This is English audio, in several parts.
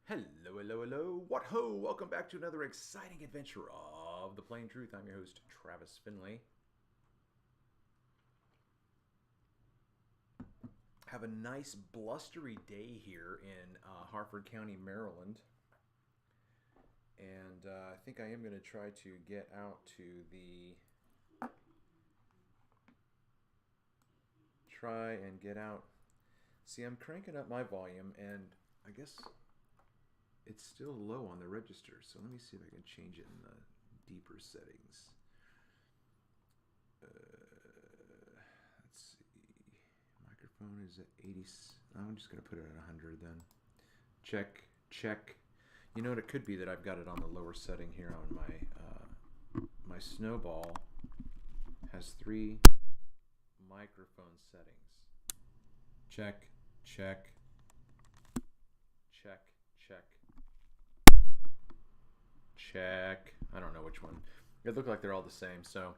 Hello, hello, hello. What ho? Welcome back to another exciting adventure of the Plain Truth. I'm your host, Travis Finley. Have a nice blustery day here in Harford County, Maryland. And I think I am going to try to get out to the... Try and get out. See, I'm cranking up my volume, and I guess... it's still low on the register, so let me see if I can change it in the deeper settings. Let's see. Microphone is at 80. I'm just going to put it at 100 then. Check, check. You know what, it could be that I've got it on the lower setting here on my Snowball has 3 microphone settings. Check, check, check, check. Check. I don't know which one. It looked like they're all the same, so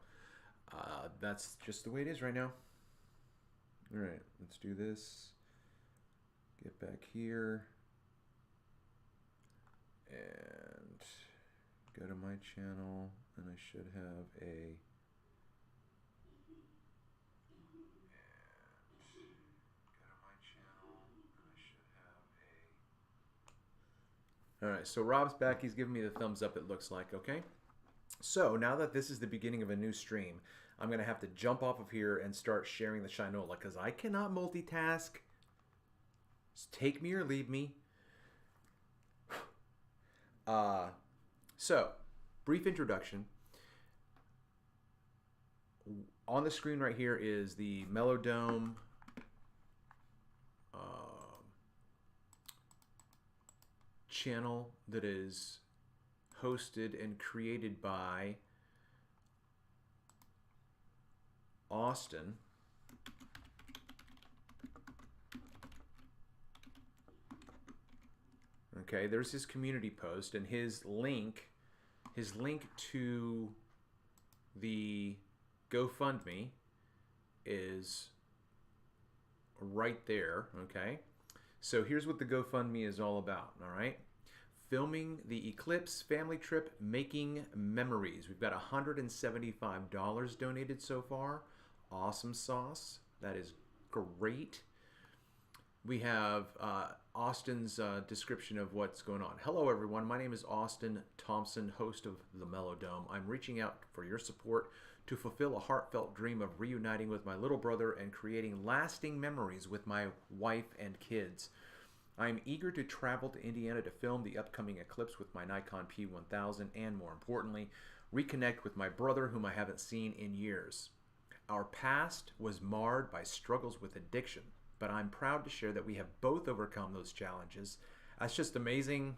that's just the way it is right now. All right, let's do this. Get back here and go to my channel, and I should have a... All right, so Rob's back. He's giving me the thumbs up, it looks like, okay? So now that this is the beginning of a new stream, I'm going to have to jump off of here and start sharing the Shinola because I cannot multitask. Just take me or leave me. So, brief introduction. On the screen right here is the MELLOWDOEM channel that is hosted and created by Austin. Okay, there's his community post, and his link to the GoFundMe is right there, okay? So here's what the GoFundMe is all about, all right? Filming the Eclipse family trip, making memories. We've got $175 donated so far. Awesome sauce. That is great. We have Austin's description of what's going on. Hello, everyone. My name is Austin Thompson, host of the MELLOWDOEM. I'm reaching out for your support to fulfill a heartfelt dream of reuniting with my little brother and creating lasting memories with my wife and kids. I am eager to travel to Indiana to film the upcoming eclipse with my Nikon P1000 and, more importantly, reconnect with my brother whom I haven't seen in years. Our past was marred by struggles with addiction, but I'm proud to share that we have both overcome those challenges. That's just amazing.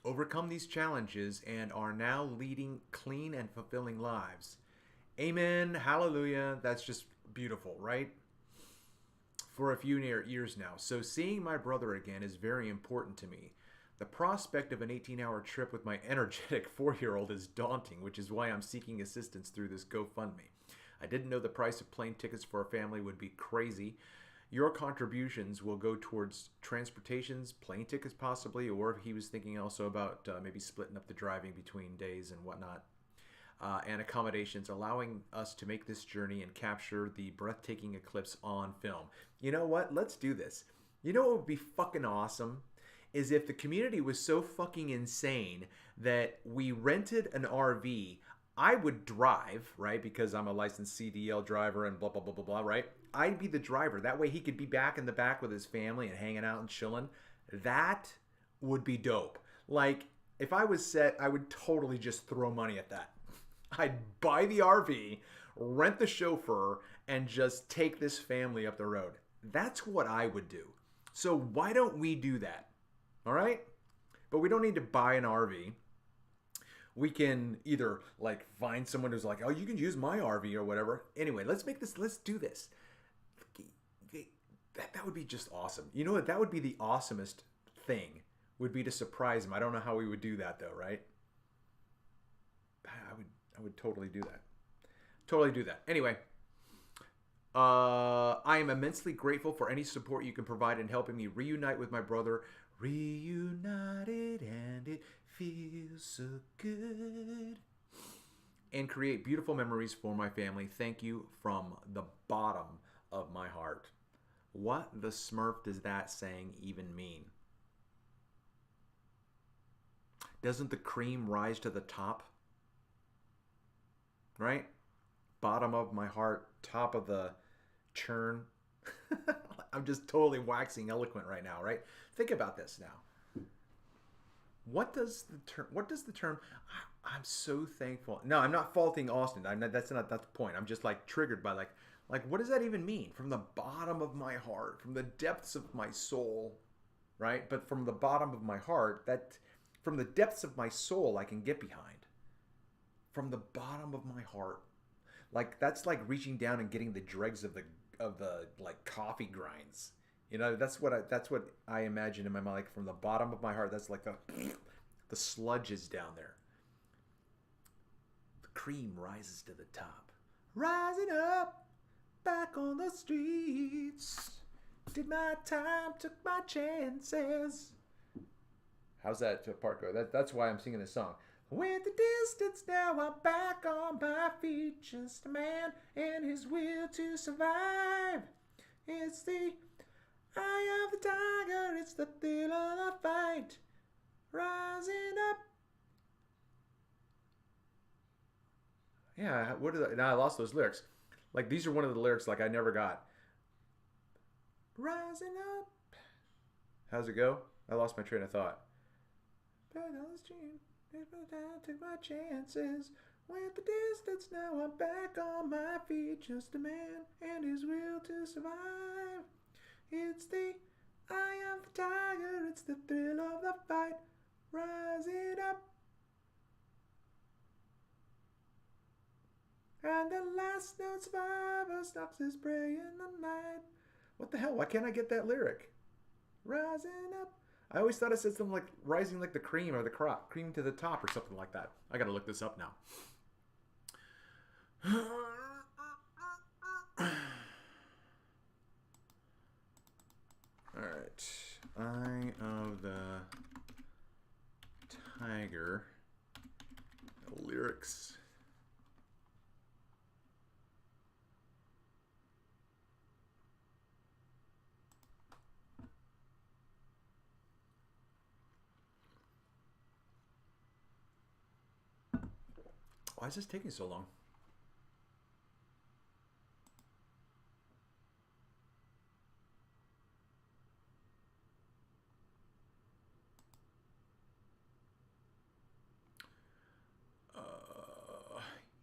Overcome these challenges and are now leading clean and fulfilling lives. Amen. Hallelujah. That's just beautiful, right? For a few years now. So seeing my brother again is very important to me. The prospect of an 18-hour trip with my energetic 4-year-old is daunting, which is why I'm seeking assistance through this GoFundMe. I didn't know the price of plane tickets for a family would be crazy. Your contributions will go towards transportations, plane tickets possibly, or he was thinking also about maybe splitting up the driving between days and whatnot. And accommodations, allowing us to make this journey and capture the breathtaking eclipse on film. You know what? Let's do this. You know what would be fucking awesome? Is if the community was so fucking insane that we rented an RV. I would drive, right? Because I'm a licensed CDL driver and blah, blah, blah, blah, blah, right? I'd be the driver. That way he could be back in the back with his family and hanging out and chilling. That would be dope. Like, if I was set, I would totally just throw money at that. I'd buy the RV, rent the chauffeur, and just take this family up the road. That's what I would do. So why don't we do that? All right? But we don't need to buy an RV. We can either like find someone who's like, oh, you can use my RV or whatever. Anyway, let's do this. That would be just awesome. You know what? That would be the awesomest thing, would be to surprise him. I don't know how we would do that though, right? I would totally do that. Totally do that. Anyway, I am immensely grateful for any support you can provide in helping me reunite with my brother. Reunited and it feels so good. And create beautiful memories for my family. Thank you from the bottom of my heart. What the smurf does that saying even mean? Doesn't the cream rise to the top? Right? Bottom of my heart, top of the churn. I'm just totally waxing eloquent right now, right? Think about this now. What does the term I'm so thankful. No, I'm not faulting Austin. That's the point. I'm just like triggered by like what does that even mean? From the bottom of my heart, from the depths of my soul, right? But from the bottom of my heart, that from the depths of my soul I can get behind. From the bottom of my heart. Like that's like reaching down and getting the dregs of the like coffee grinds. You know, that's what I imagine in my mind. Like from the bottom of my heart, that's like the sludge is down there. The cream rises to the top. Rising up, back on the streets. Did my time, took my chances. How's that part go? That's why I'm singing this song. Went the distance, now I'm back on my feet. Just a man and his will to survive. It's the eye of the tiger, it's the thrill of the fight. Rising up. Yeah, now I lost those lyrics. Like these are one of the lyrics like I never got. Rising up. How's it go? I lost my train of thought. Back on the street. Took my chances. Went the distance, now I'm back on my feet. Just a man and his will to survive. It's the eye of the tiger, it's the thrill of the fight. Rising up. And the last known survivor stalks his prey in the night. What the hell? Why can't I get that lyric? Rising up. I always thought it said something like rising like the cream or the cream to the top or something like that. I gotta look this up now. Alright. Eye of the Tiger. Lyrics. Why is this taking so long?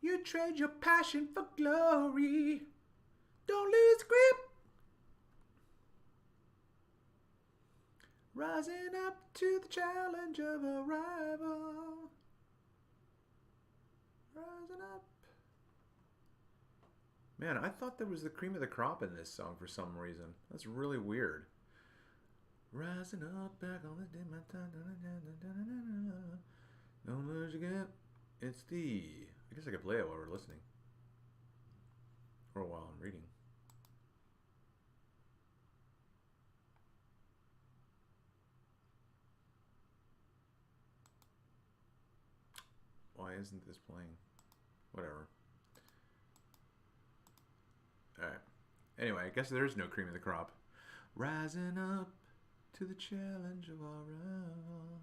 You trade your passion for glory. Don't lose grip. Rising up to the challenge of a rival. Rising up. Man, I thought there was the cream of the crop in this song for some reason. That's really weird. Rising up back on the day my time. Don't lose again. It's the. I guess I could play it while we're listening. Or while I'm reading. Why isn't this playing? Whatever. Alright. Anyway, I guess there is no cream of the crop. Rising up to the challenge of our rival.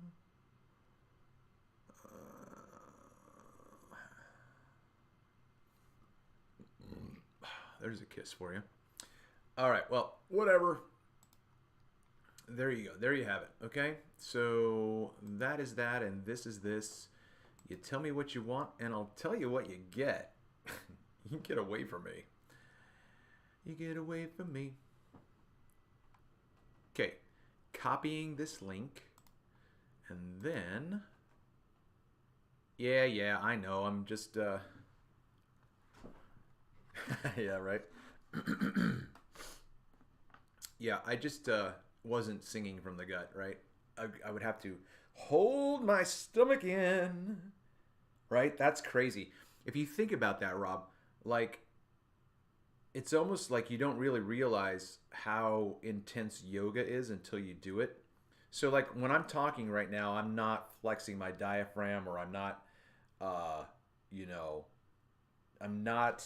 There's a kiss for you. Alright, well, whatever. There you go. There you have it. Okay? So, that is that, and this is this. You tell me what you want, and I'll tell you what you get. You get away from me. You get away from me. Okay. Copying this link. And then... Yeah, I know. I'm just... yeah, right? Yeah, I just wasn't singing from the gut, right? I would have to hold my stomach in, right? That's crazy. If you think about that, Rob, like, it's almost like you don't really realize how intense yoga is until you do it. So like when I'm talking right now, I'm not flexing my diaphragm, or I'm not, uh, you know, I'm not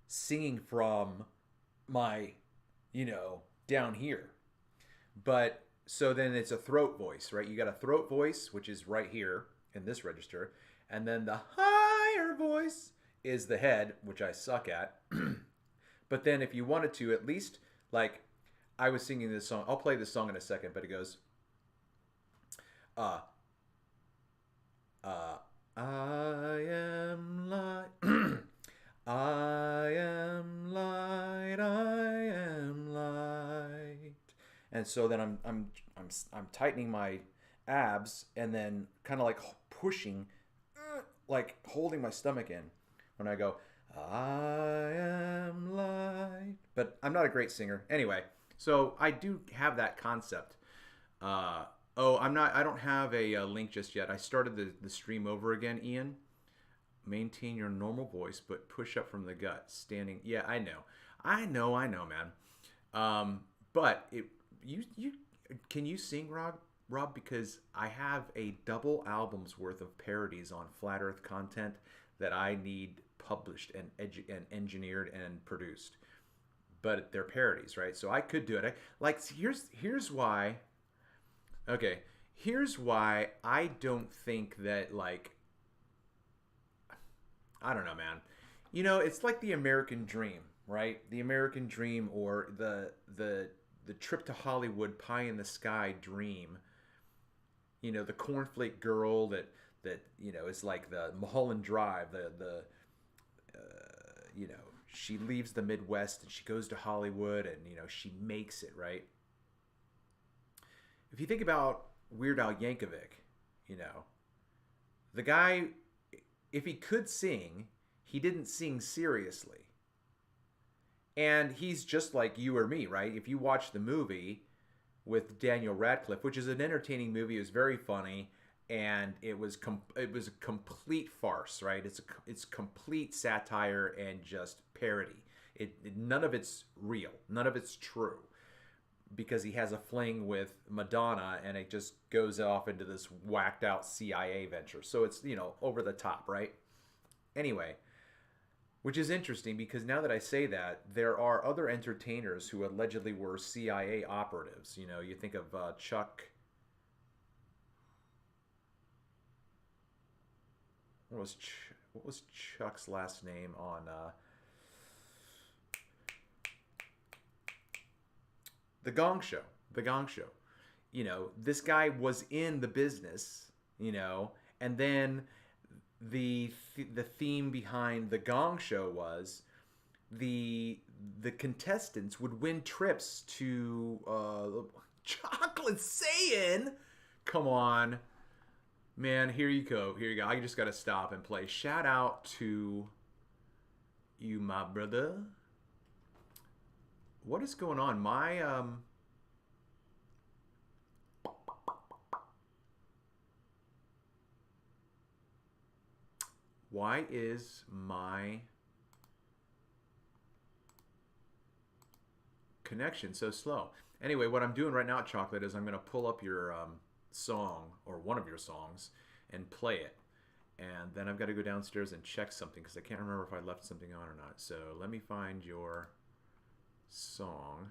singing from my, down here. But so then it's a throat voice, right? You got a throat voice, which is right here in this register. And then the higher voice is the head, which I suck at. But then if you wanted to, at least, like, I was singing this song. I'll play this song in a second, but it goes, uh, I am light. I am light. I am light. And so then I'm tightening my abs, and then kind of like pushing, like holding my stomach in when I go, I am light. But I'm not a great singer. Anyway, so I do have that concept. I don't have a link just yet. I started the stream over again, Ian. Maintain your normal voice, but push up from the gut. Standing. Yeah, I know, man. But you can you sing, Rob? Because I have a double album's worth of parodies on Flat Earth content that I need published and engineered and produced. But they're parodies, right? So I could do it. Here's why. Okay, here's why I don't think that, like, I don't know, man. It's like the American dream, right? The American dream, or the trip to Hollywood pie in the sky dream. The cornflake girl that is like the Mulholland Drive, she leaves the Midwest and she goes to Hollywood, and she makes it, right? If you think about Weird Al Yankovic, the guy, if he could sing, he didn't sing seriously. And he's just like you or me, right? If you watch the movie with Daniel Radcliffe, which is an entertaining movie, it was very funny, and it was a complete farce, right? It's complete satire and just parody. None of it's real, none of it's true, because he has a fling with Madonna, and it just goes off into this whacked out CIA venture. So it's, over the top, right? Anyway, which is interesting, because now that I say that, there are other entertainers who allegedly were CIA operatives. You think of Chuck. What was Chuck's last name on The Gong Show? The Gong Show. This guy was in the business, and then the theme behind The Gong Show was the contestants would win trips to Chocolate Saiyan. Come on, man. Here you go. I just gotta stop and play. Shout out to you, my brother. What is going on? Why is my connection so slow? Anyway, what I'm doing right now, Chocolate, is I'm going to pull up your song, or one of your songs, and play it. And then I've got to go downstairs and check something, because I can't remember if I left something on or not. So let me find your song.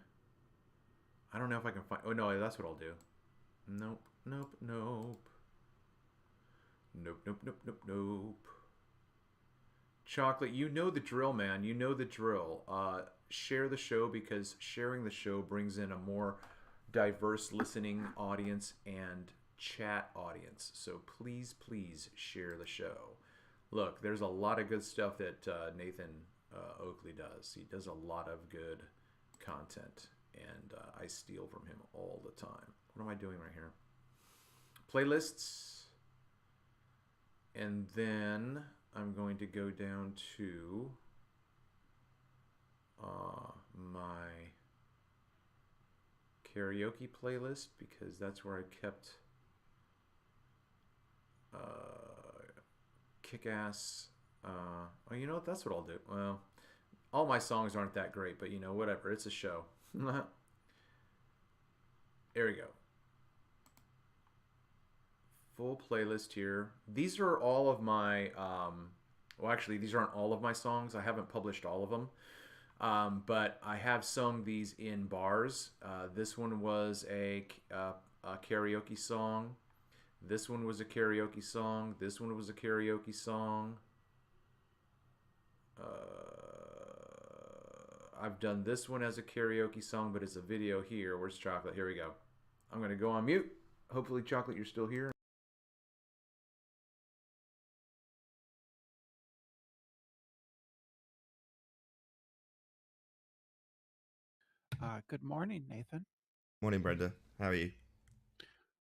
I don't know if I can find... Oh, no, that's what I'll do. Nope. Chocolate, you know the drill, man. You know the drill. Share the show, because sharing the show brings in a more diverse listening audience and chat audience. So please share the show. Look, there's a lot of good stuff that Nathan Oakley does. He does a lot of good content, and I steal from him all the time. What am I doing right here? Playlists. And then I'm going to go down to my karaoke playlist, because that's where I kept Kick-Ass. Oh, you know what? That's what I'll do. Well, All my songs aren't that great, but you know, whatever. It's a show. There we go. Full playlist here. These are all of my, well, actually, these aren't all of my songs. I haven't published all of them. But I have sung these in bars. This one was a karaoke song. This one was a karaoke song. This one was a karaoke song. I've done this one as a karaoke song, but it's a video here. Where's Chocolate? Here we go. I'm going to go on mute. Hopefully, Chocolate, you're still here. Good morning, Nathan. Morning, Brenda. How are you?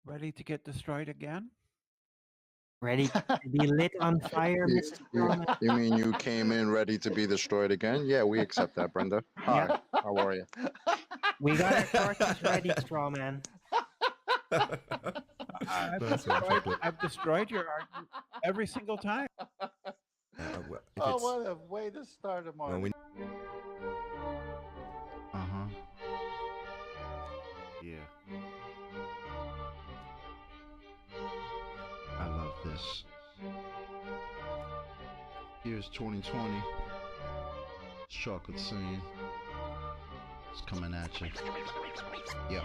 Ready to get destroyed again? Ready to be lit on fire, Mrs. Strawman? You mean you came in ready to be destroyed again? Yeah, we accept that, Brenda. Hi, Yep. how are you? We got our torches ready, Strawman. I've destroyed your argument every single time. What a way to start a morning. Yeah. I love this. Here's 2020. Chocolate scene. It's coming at you. Yeah.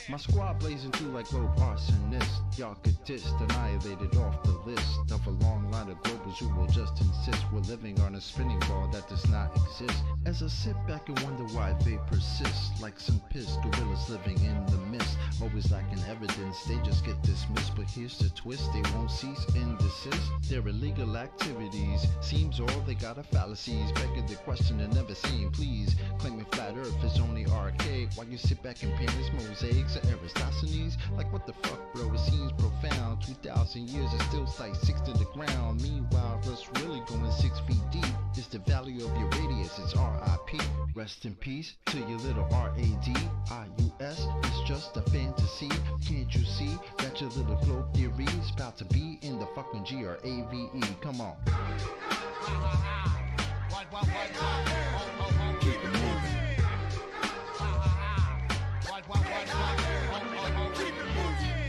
My squad blazing through like low arsonists. Y'all get dissed, annihilated off the list of a long line of globals who will just insist we're living on a spinning ball that does not exist. As I sit back and wonder why they persist, like some pissed gorillas living in the mist. Always lacking evidence, they just get dismissed. But here's the twist, they won't cease and desist. Their illegal activities seems all they got are fallacies. Begging the question and never saying please. Claiming flat earth is only archaic while you sit back and paint these mosaics of Aristophanes. Like what the fuck, bro, it seems profound. 2,000 years is still sight 6 to the ground. Meanwhile, what's really going 6 feet deep is the value of your radius, it's RIP. Rest in peace to your little RADIUS. It's just a fantasy. Can't you see that your little globe theory is about to be in the fucking GRAVE? Come on. Keep it moving.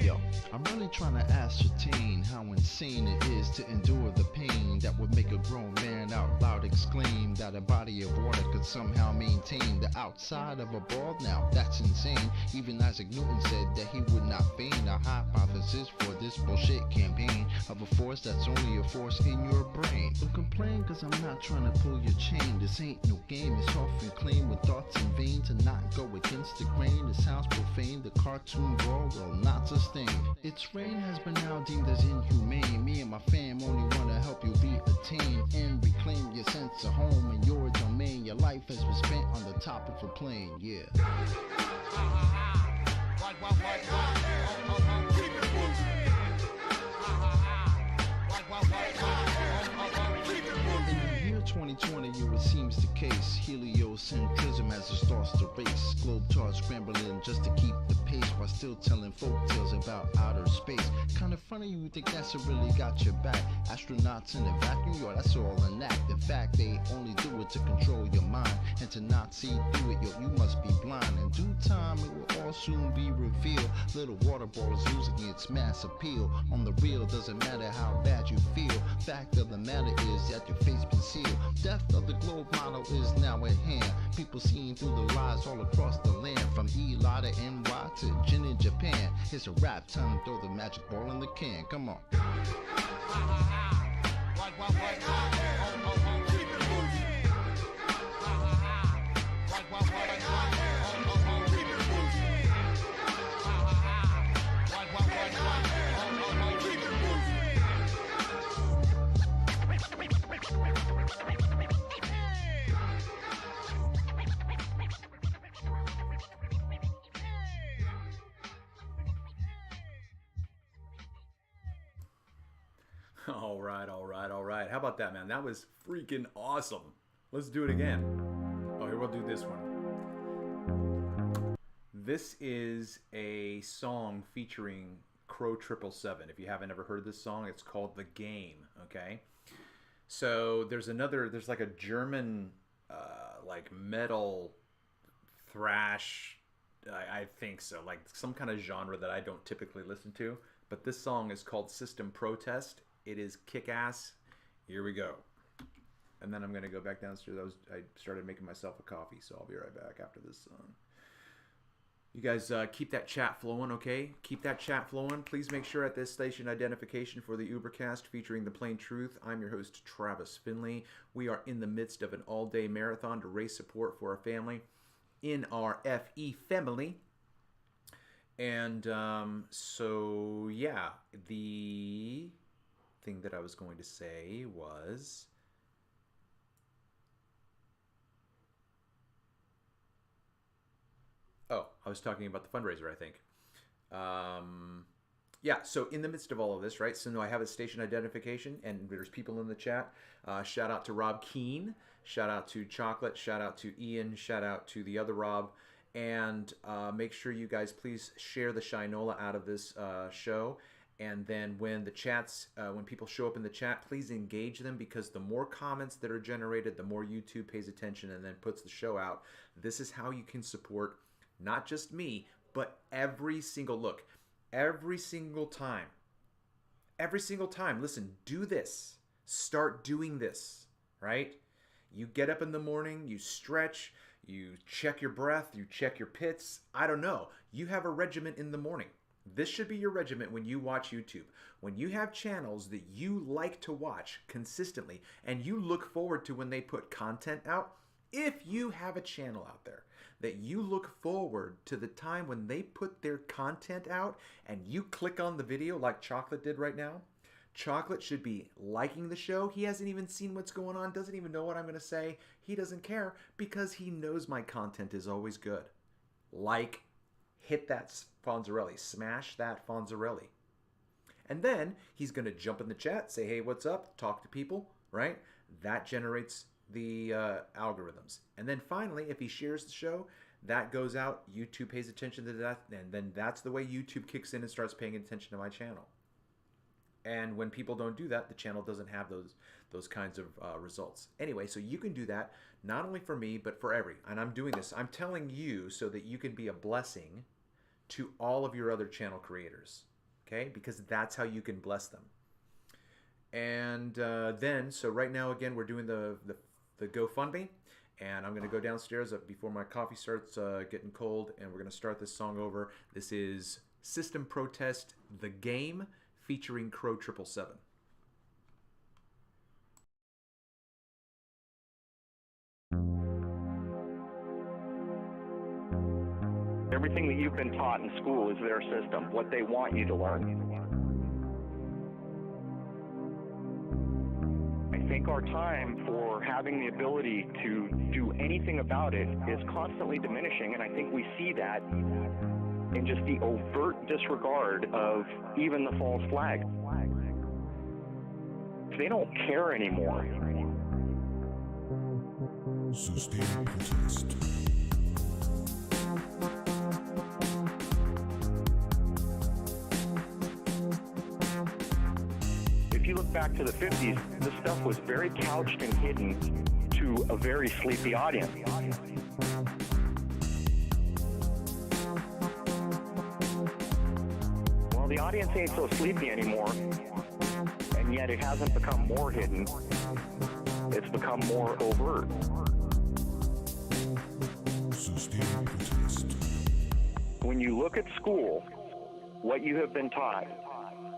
Yo, I'm really trying to ascertain how insane it is to endure the pain that would make a grown man out loud exclaim that a body of water could somehow maintain the outside of a ball. Now that's insane. Even Isaac Newton said that he would not feign a hypothesis for this bullshit campaign of a force that's only a force in your brain. Don't complain cause I'm not trying to pull your chain. This ain't no game. It's often claimed with thoughts in vain to not go against the grain. It sounds profane. The cartoon war will not sustain. Its reign has been now deemed as inhumane. Me and my fam only want to help you be attained and reclaim your sense of home and your domain. Your life has been spent on the top of a plane, yeah. In the year 2020, it seems the case. Heliocentrism has its thoughts to race. Globetrotters scrambling just to keep the pace while still telling folk tales about outer space. Kinda funny you think NASA really got your back. Astronauts in a vacuum, yo, that's all an act. In fact, they only do it to control your mind. And to not see through it, yo, you must be blind. In due time, it will all soon be revealed. Little water ball is losing its mass appeal. On the real, doesn't matter how bad you feel. Fact of the matter is that your face been sealed. Death of the globe model is now at hand. People seeing through the lies all across the land. From Eli to NY to Jin in Japan. It's a rap time to throw the magic ball in the can. Come on. All right. How about that, man? That was freaking awesome. Let's do it again. Oh, here, we'll do this one. This is a song featuring Crow 777. If you haven't ever heard this song, it's called The Game, okay? So there's like a German like metal thrash. I think so, like some kind of genre that I don't typically listen to. But this song is called System Protest. It is kick-ass. Here we go. And then I'm going to go back downstairs. I started making myself a coffee, so I'll be right back after this song. You guys keep that chat flowing, okay? Keep that chat flowing. Please make sure at this station identification for the Ubercast featuring The Plain Truth. I'm your host, Travis Finley. We are in the midst of an all-day marathon to raise support for our family in our FE family. And so, yeah, the thing that I was going to say was... Oh, I was talking about the fundraiser, I think. Yeah, so in the midst of all of this, right? So no, I have a station identification, and there's people in the chat. Shout out to Rob Keene. Shout out to Chocolate. Shout out to Ian. Shout out to the other Rob. And make sure you guys please share the Shinola out of this show. And then when the chats, when people show up in the chat, please engage them, because the more comments that are generated, the more YouTube pays attention and then puts the show out. This is how you can support not just me, but every single time. Every single time. Listen, do this. Start doing this, right? You get up in the morning, you stretch, you check your breath, you check your pits. I don't know. You have a regiment in the morning. This should be your regiment when you watch YouTube. When you have channels that you like to watch consistently and you look forward to when they put content out, if you have a channel out there that you look forward to the time when they put their content out and you click on the video like Chocolate did right now, Chocolate should be liking the show. He hasn't even seen what's going on, doesn't even know what I'm going to say. He doesn't care because he knows my content is always good. Like, hit that Fonzarelli, smash that Fonzarelli. And then he's going to jump in the chat, say, hey, what's up? Talk to people, right? That generates the algorithms. And then finally, if he shares the show, that goes out, YouTube pays attention to that, and then that's the way YouTube kicks in and starts paying attention to my channel. And when people don't do that, the channel doesn't have those kinds of results. Anyway, so you can do that not only for me, but for and I'm doing this, I'm telling you so that you can be a blessing to all of your other channel creators, okay? Because that's how you can bless them. And then, so right now, again, we're doing the GoFundMe, and I'm going to go downstairs before my coffee starts getting cold, and we're going to start this song over. This is System Protest, The Game, featuring Crow 777. Everything that you've been taught in school is their system, what they want you to learn. I think our time for having the ability to do anything about it is constantly diminishing, and I think we see that in just the overt disregard of even the false flag. They don't care anymore. Sustained protest. If you look back to the 50s, this stuff was very couched and hidden to a very sleepy audience. Well, the audience ain't so sleepy anymore, and yet it hasn't become more hidden. It's become more overt. Sustained protest. When you look at school, what you have been taught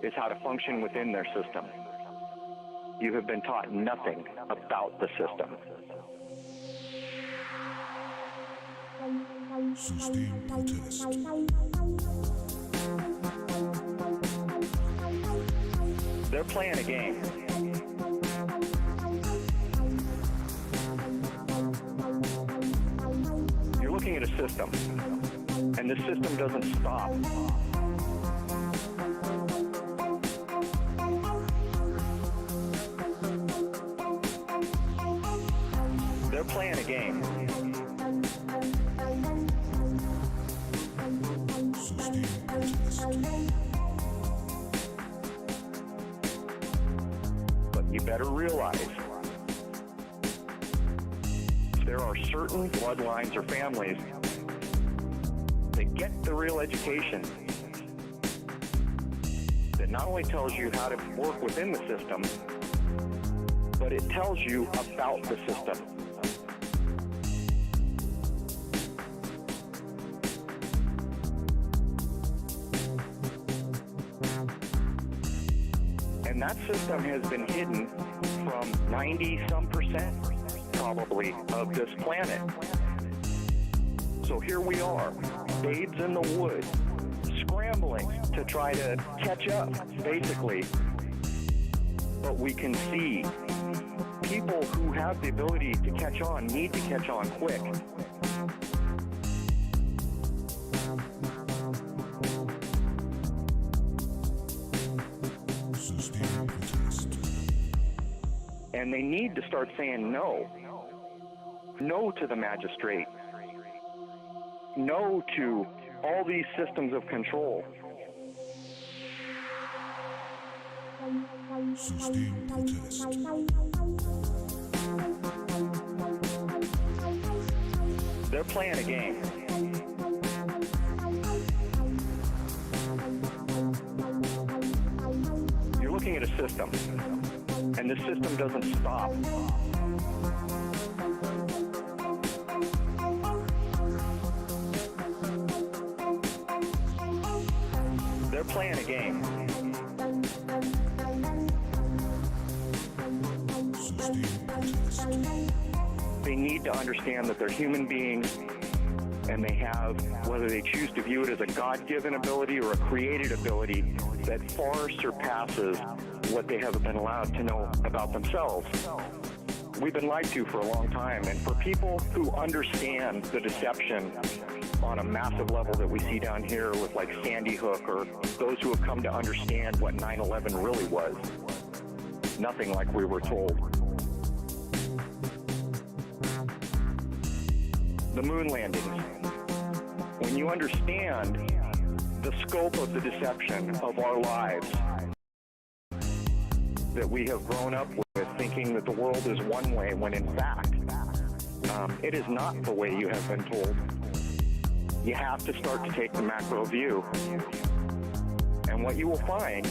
is how to function within their system. You have been taught nothing about the system. Sustained protest. They're playing a game. You're looking at a system, and the system doesn't stop. They're playing a game. Sustained protest. But you better realize there are certain bloodlines or families that get the real education that not only tells you how to work within the system, but it tells you about the system. And that system has been hidden from 90-some% probably of this planet. So here we are, babes in the woods, scrambling to try to catch up, basically. But we can see people who have the ability to catch on need to catch on quick. Sustained protest. And they need to start saying no. No to the magistrate. No to all these systems of control. Sustained protest. They're playing a game. You're looking at a system, and the system doesn't stop. They're playing a game. Sustained protest. They need to understand that they're human beings, and they have, whether they choose to view it as a God-given ability or a created ability, that far surpasses what they have been allowed to know about themselves. We've been lied to for a long time, and for people who understand the deception on a massive level that we see down here with like Sandy Hook, or those who have come to understand what 9/11 really was, nothing like we were told. The moon landings. When you understand the scope of the deception of our lives that we have grown up with, thinking that the world is one way, when in fact, it is not the way you have been told. You have to start to take the macro view. And what you will find,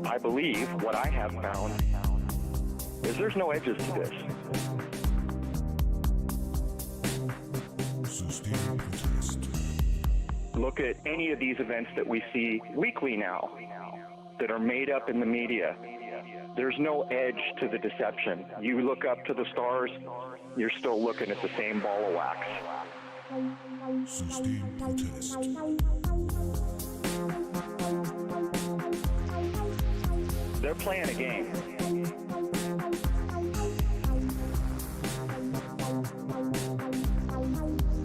I believe, what I have found, is there's no edges to this. Sustained protest. Look at any of these events that we see weekly now that are made up in the media. There's no edge to the deception. You look up to the stars, you're still looking at the same ball of wax. Sustained protest. They're playing a game.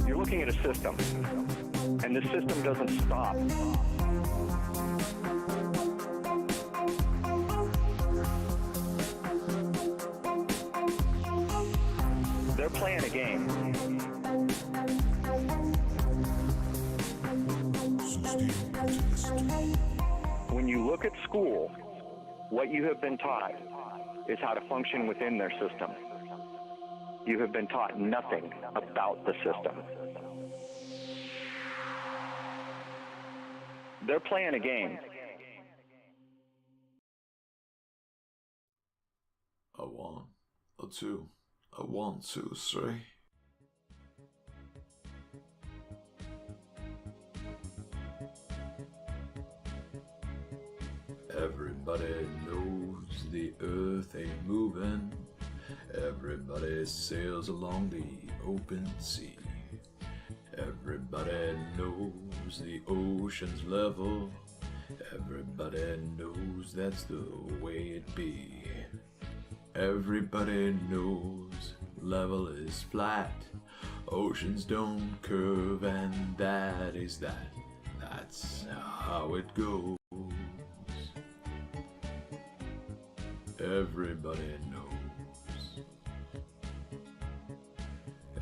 You're looking at a system, and the system doesn't stop. They're playing a game. Sustained protest. When you look at school, what you have been taught is how to function within their system. You have been taught nothing about the system. They're playing a game. A 1, a 2, a 1, 2, 3. Everybody knows the earth ain't moving. Everybody sails along the open sea. Everybody knows the ocean's level. Everybody knows that's the way it be. Everybody knows level is flat. Oceans don't curve, and that is that. That's how it goes. Everybody knows.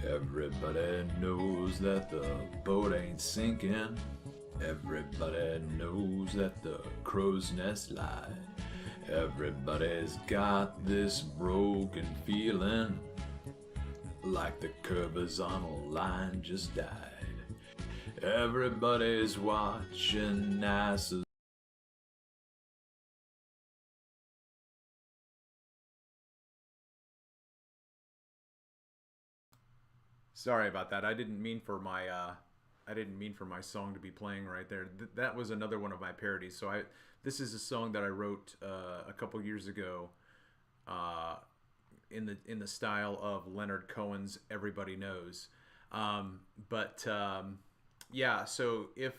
Everybody knows that the boat ain't sinking. Everybody knows that the crow's nest lie. Everybody's got this broken feeling like the curvers on a line just died. Everybody's watching NASA's. Sorry about that. I didn't mean for my song to be playing right there. That was another one of my parodies. So this is a song that I wrote a couple years ago, in the style of Leonard Cohen's "Everybody Knows." Yeah. So if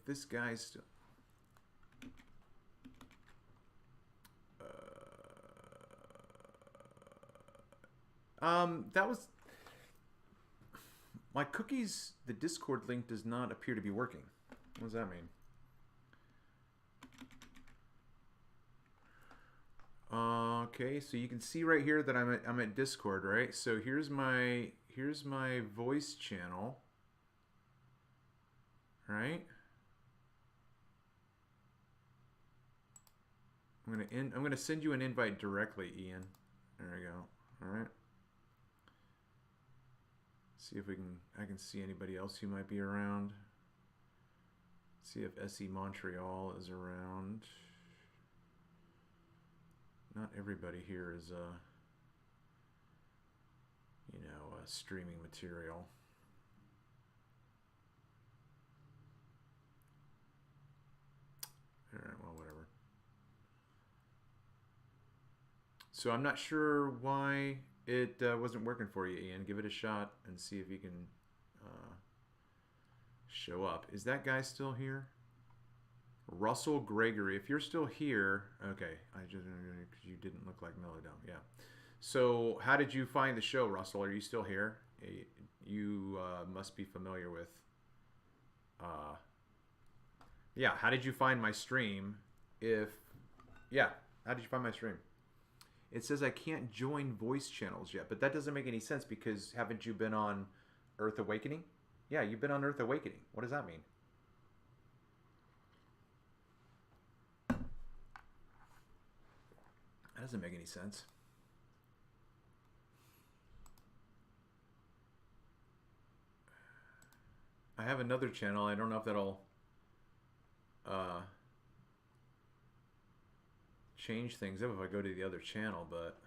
this guy's still, that was. My cookies, the Discord link does not appear to be working. What does that mean? Okay, so you can see right here that I'm at Discord, right? So here's my voice channel, right? I'm gonna send you an invite directly, Ian. There we go. All right. See if I can see anybody else who might be around. See if SE Montreal is around. Not everybody here is streaming material. All right, well, whatever. So I'm not sure why it wasn't working for you, Ian. Give it a shot and see if you can show up. Is that guy still here? Russell Gregory. If you're still here, okay. Because you didn't look like MELLOWDOEM. Yeah. So how did you find the show, Russell? Are you still here? You must be familiar with. Yeah. How did you find my stream? How did you find my stream? It says I can't join voice channels yet, but that doesn't make any sense because haven't you been on Earth Awakening? Yeah, you've been on Earth Awakening. What does that mean? That doesn't make any sense. I have another channel. I don't know if that'll change things up if I go to the other channel, but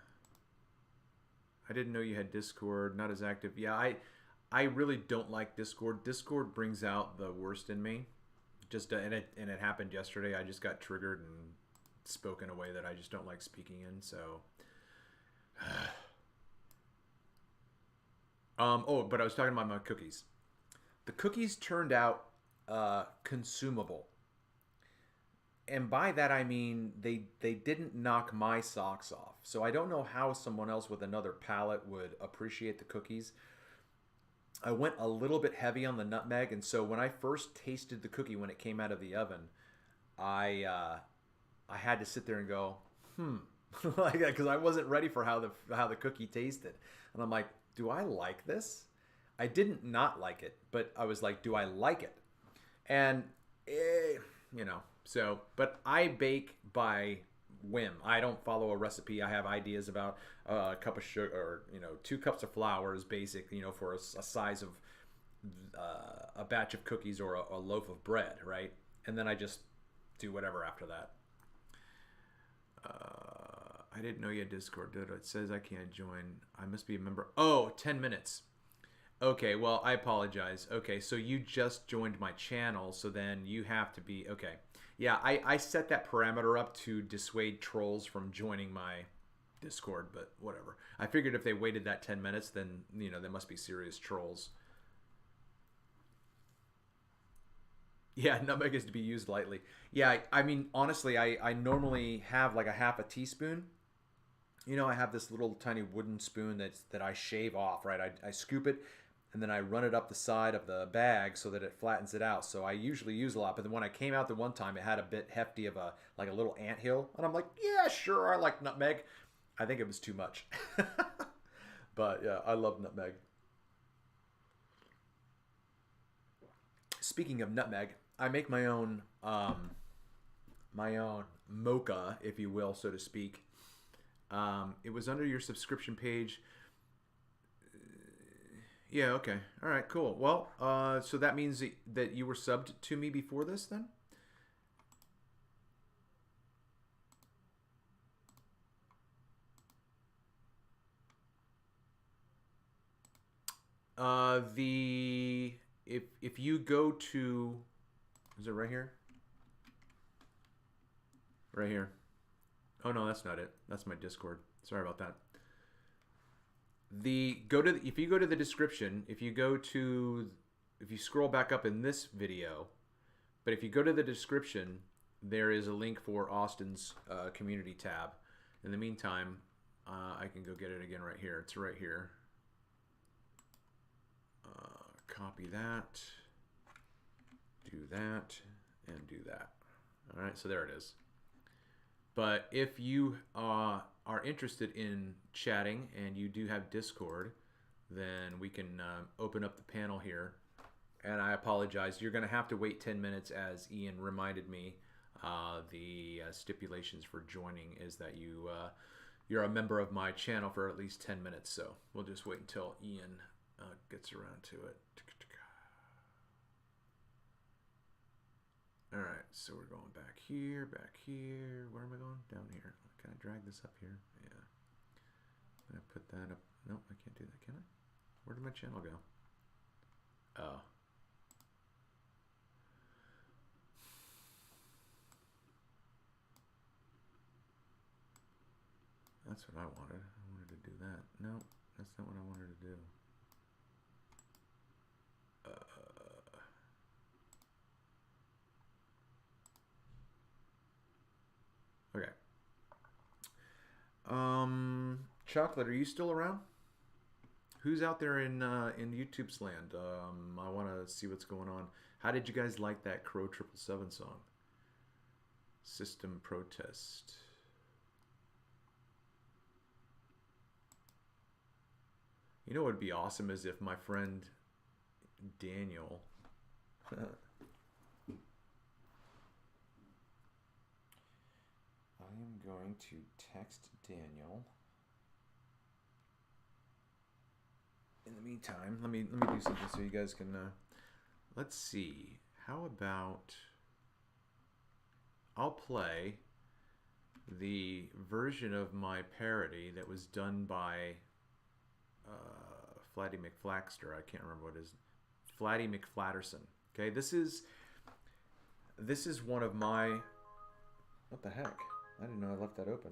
I didn't know you had Discord. Not as active. Yeah, I really don't like Discord. Discord brings out the worst in me. And it happened yesterday. I just got triggered and spoke in a way that I just don't like speaking in. So, but I was talking about my cookies. The cookies turned out consumable. And by that I mean they didn't knock my socks off. So I don't know how someone else with another palate would appreciate the cookies. I went a little bit heavy on the nutmeg, and so when I first tasted the cookie when it came out of the oven, I had to sit there and go, like, because I wasn't ready for how the cookie tasted, and I'm like, do I like this? I didn't not like it, but I was like, do I like it? And so, but I bake by whim. I don't follow a recipe. I have ideas about a cup of sugar, or 2 cups of flour is basic, for a size of a batch of cookies or a loaf of bread, right? And then I just do whatever after that. I didn't know you had Discord. It says I can't join. I must be a member. Oh, 10 minutes. Okay, well, I apologize. Okay, so you just joined my channel, so then you have to be... Okay. Yeah, I set that parameter up to dissuade trolls from joining my Discord, but whatever. I figured if they waited that 10 minutes, then, there must be serious trolls. Yeah, nutmeg is to be used lightly. Yeah, I mean, honestly, I normally have like a half a teaspoon. I have this little tiny wooden spoon that I shave off, right? I scoop it, and then I run it up the side of the bag so that it flattens it out. So I usually use a lot, but then when I came out the one time, it had a bit hefty of a little anthill, and I'm like, yeah, sure, I like nutmeg. I think it was too much. But yeah, I love nutmeg. Speaking of nutmeg, I make my own mocha, if you will, so to speak. It was under your subscription page. Yeah, okay. All right, cool. Well, so that means that you were subbed to me before this then? If you go to, is it right here? Right here. Oh no, that's not it. That's my Discord. Sorry about that. If you go to the description, if you scroll back up in this video, but if you go to the description, there is a link for Austin's community tab. In the meantime, I can go get it again right here. It's right here. Copy that, do that, and do that. All right, so there it is. But if you are interested in chatting and you do have Discord, then we can open up the panel here. And I apologize, you're going to have to wait 10 minutes, as Ian reminded me. The stipulations for joining is that you're a member of my channel for at least 10 minutes. So we'll just wait until Ian gets around to it. All right, so we're going back here. Where am I going? Down here. Can I drag this up here? Yeah. I'm gonna put that up. Nope, I can't do that, can I? Where did my channel go? Oh. That's what I wanted. I wanted to do that. No, that's not what I wanted to do. Okay. Chocolate, are you still around? Who's out there in YouTube's land? I want to see what's going on. How did you guys like that Crow 777 song? System Protest. You know what would be awesome is if my friend Daniel I am going to text Daniel. In the meantime, let me do something so you guys can let's see. How about I'll play the version of my parody that was done by Flatty McFlaxter. I can't remember what it is. Flatty McFlatterson. Okay, this is one of my, what the heck? I didn't know I left that open.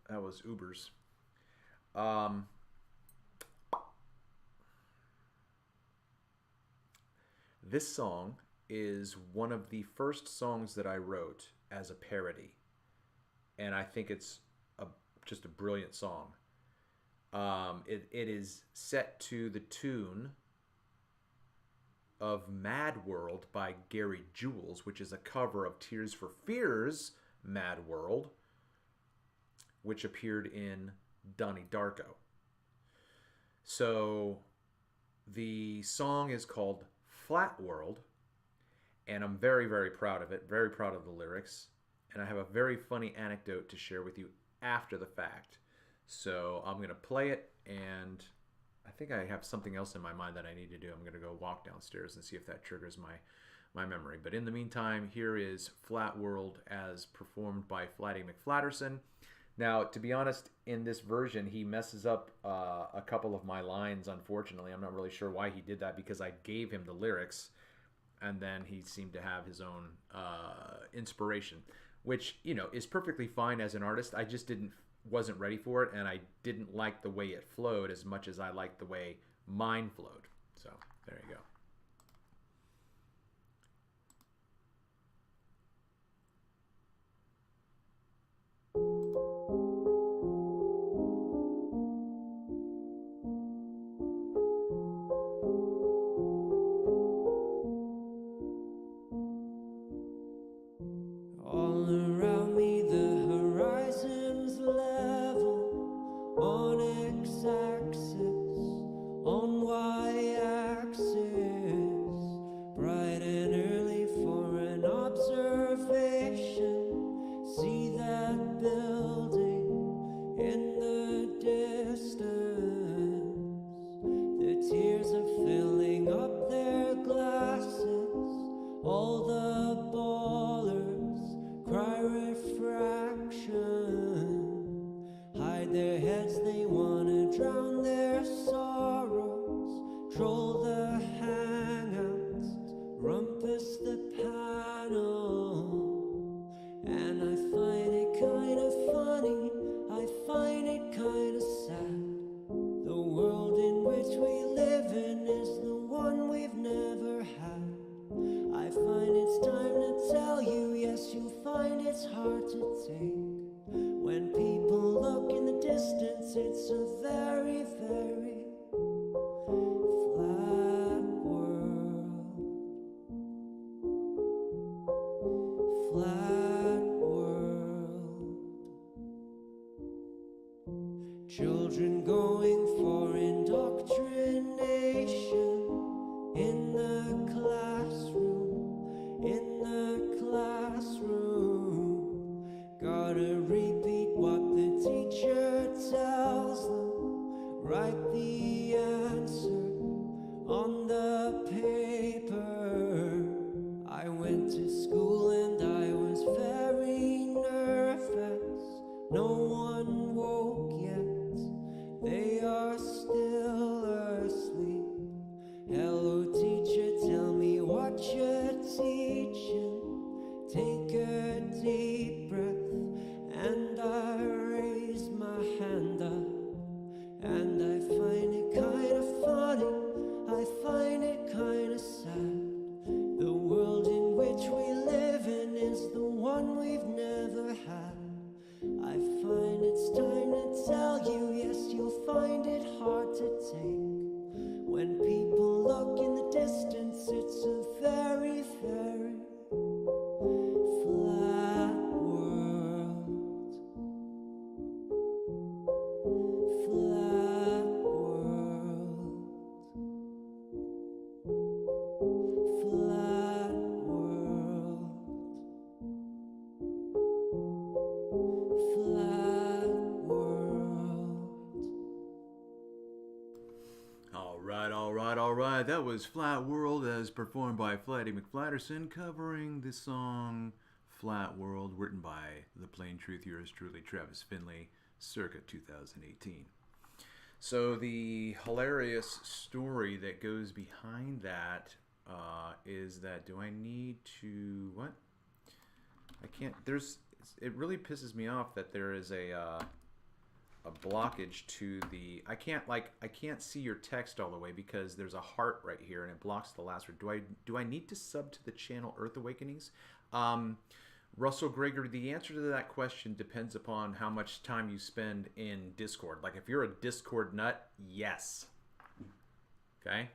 That was Uber's. This song is one of the first songs that I wrote as a parody, and I think it's just a brilliant song. It is set to the tune of Mad World by Gary Jules, which is a cover of Tears for Fears' Mad World, which appeared in Donnie Darko. So the song is called Flat World, and I'm very, very proud of it, very proud of the lyrics, and I have a very funny anecdote to share with you after the fact. So I'm going to play it, and I think I have something else in my mind that I need to do. I'm going to go walk downstairs and see if that triggers my memory. But in the meantime, here is Flat World as performed by Flatty McFlatterson. Now, to be honest, in this version, he messes up a couple of my lines, unfortunately. I'm not really sure why he did that, because I gave him the lyrics, and then he seemed to have his own inspiration, which, you know, is perfectly fine as an artist. I just wasn't ready for it, and I didn't like the way it flowed as much as I liked the way mine flowed. So, there you go. All around me the horizon's level, on x-axis, on y-axis. And I find it kind of funny, I find it kind of sad. The world in which we live in is the one we've never had. I find it's time to tell you, yes, you'll find it's hard to take. When people look in the distance, it's a very, very flat world. Flat world. Children going for indoctrination in the classroom, in the classroom. Gotta repeat what the teacher tells them, write the answer on the paper. I went to school and I was very nervous. No one woke yet, they are still asleep. Hello teacher, tell me what you're teaching. Take a deep breath, and I raise my hand up. And I find it kind of funny, I find it kind of sad. The world in which we live in is the one we've never had. I find it's time to tell you, yes, you'll find it hard to take. When people look in the distance, it's a very, very flat world. Flat world. Flat world. Flat world. All right. That was Flat World as performed by Flatty McFlatterson, covering the song Flat World, written by the Plain Truth, yours truly, Travis Finley, circa 2018. So the hilarious story that goes behind that is that, do I need to, what? I can't, it really pisses me off that there is a blockage to the, I can't see your text all the way because there's a heart right here and it blocks the last word. Do I need to sub to the channel Earth Awakenings? Russell Gregory, the answer to that question depends upon how much time you spend in Discord. Like if you're a Discord nut, yes. Okay?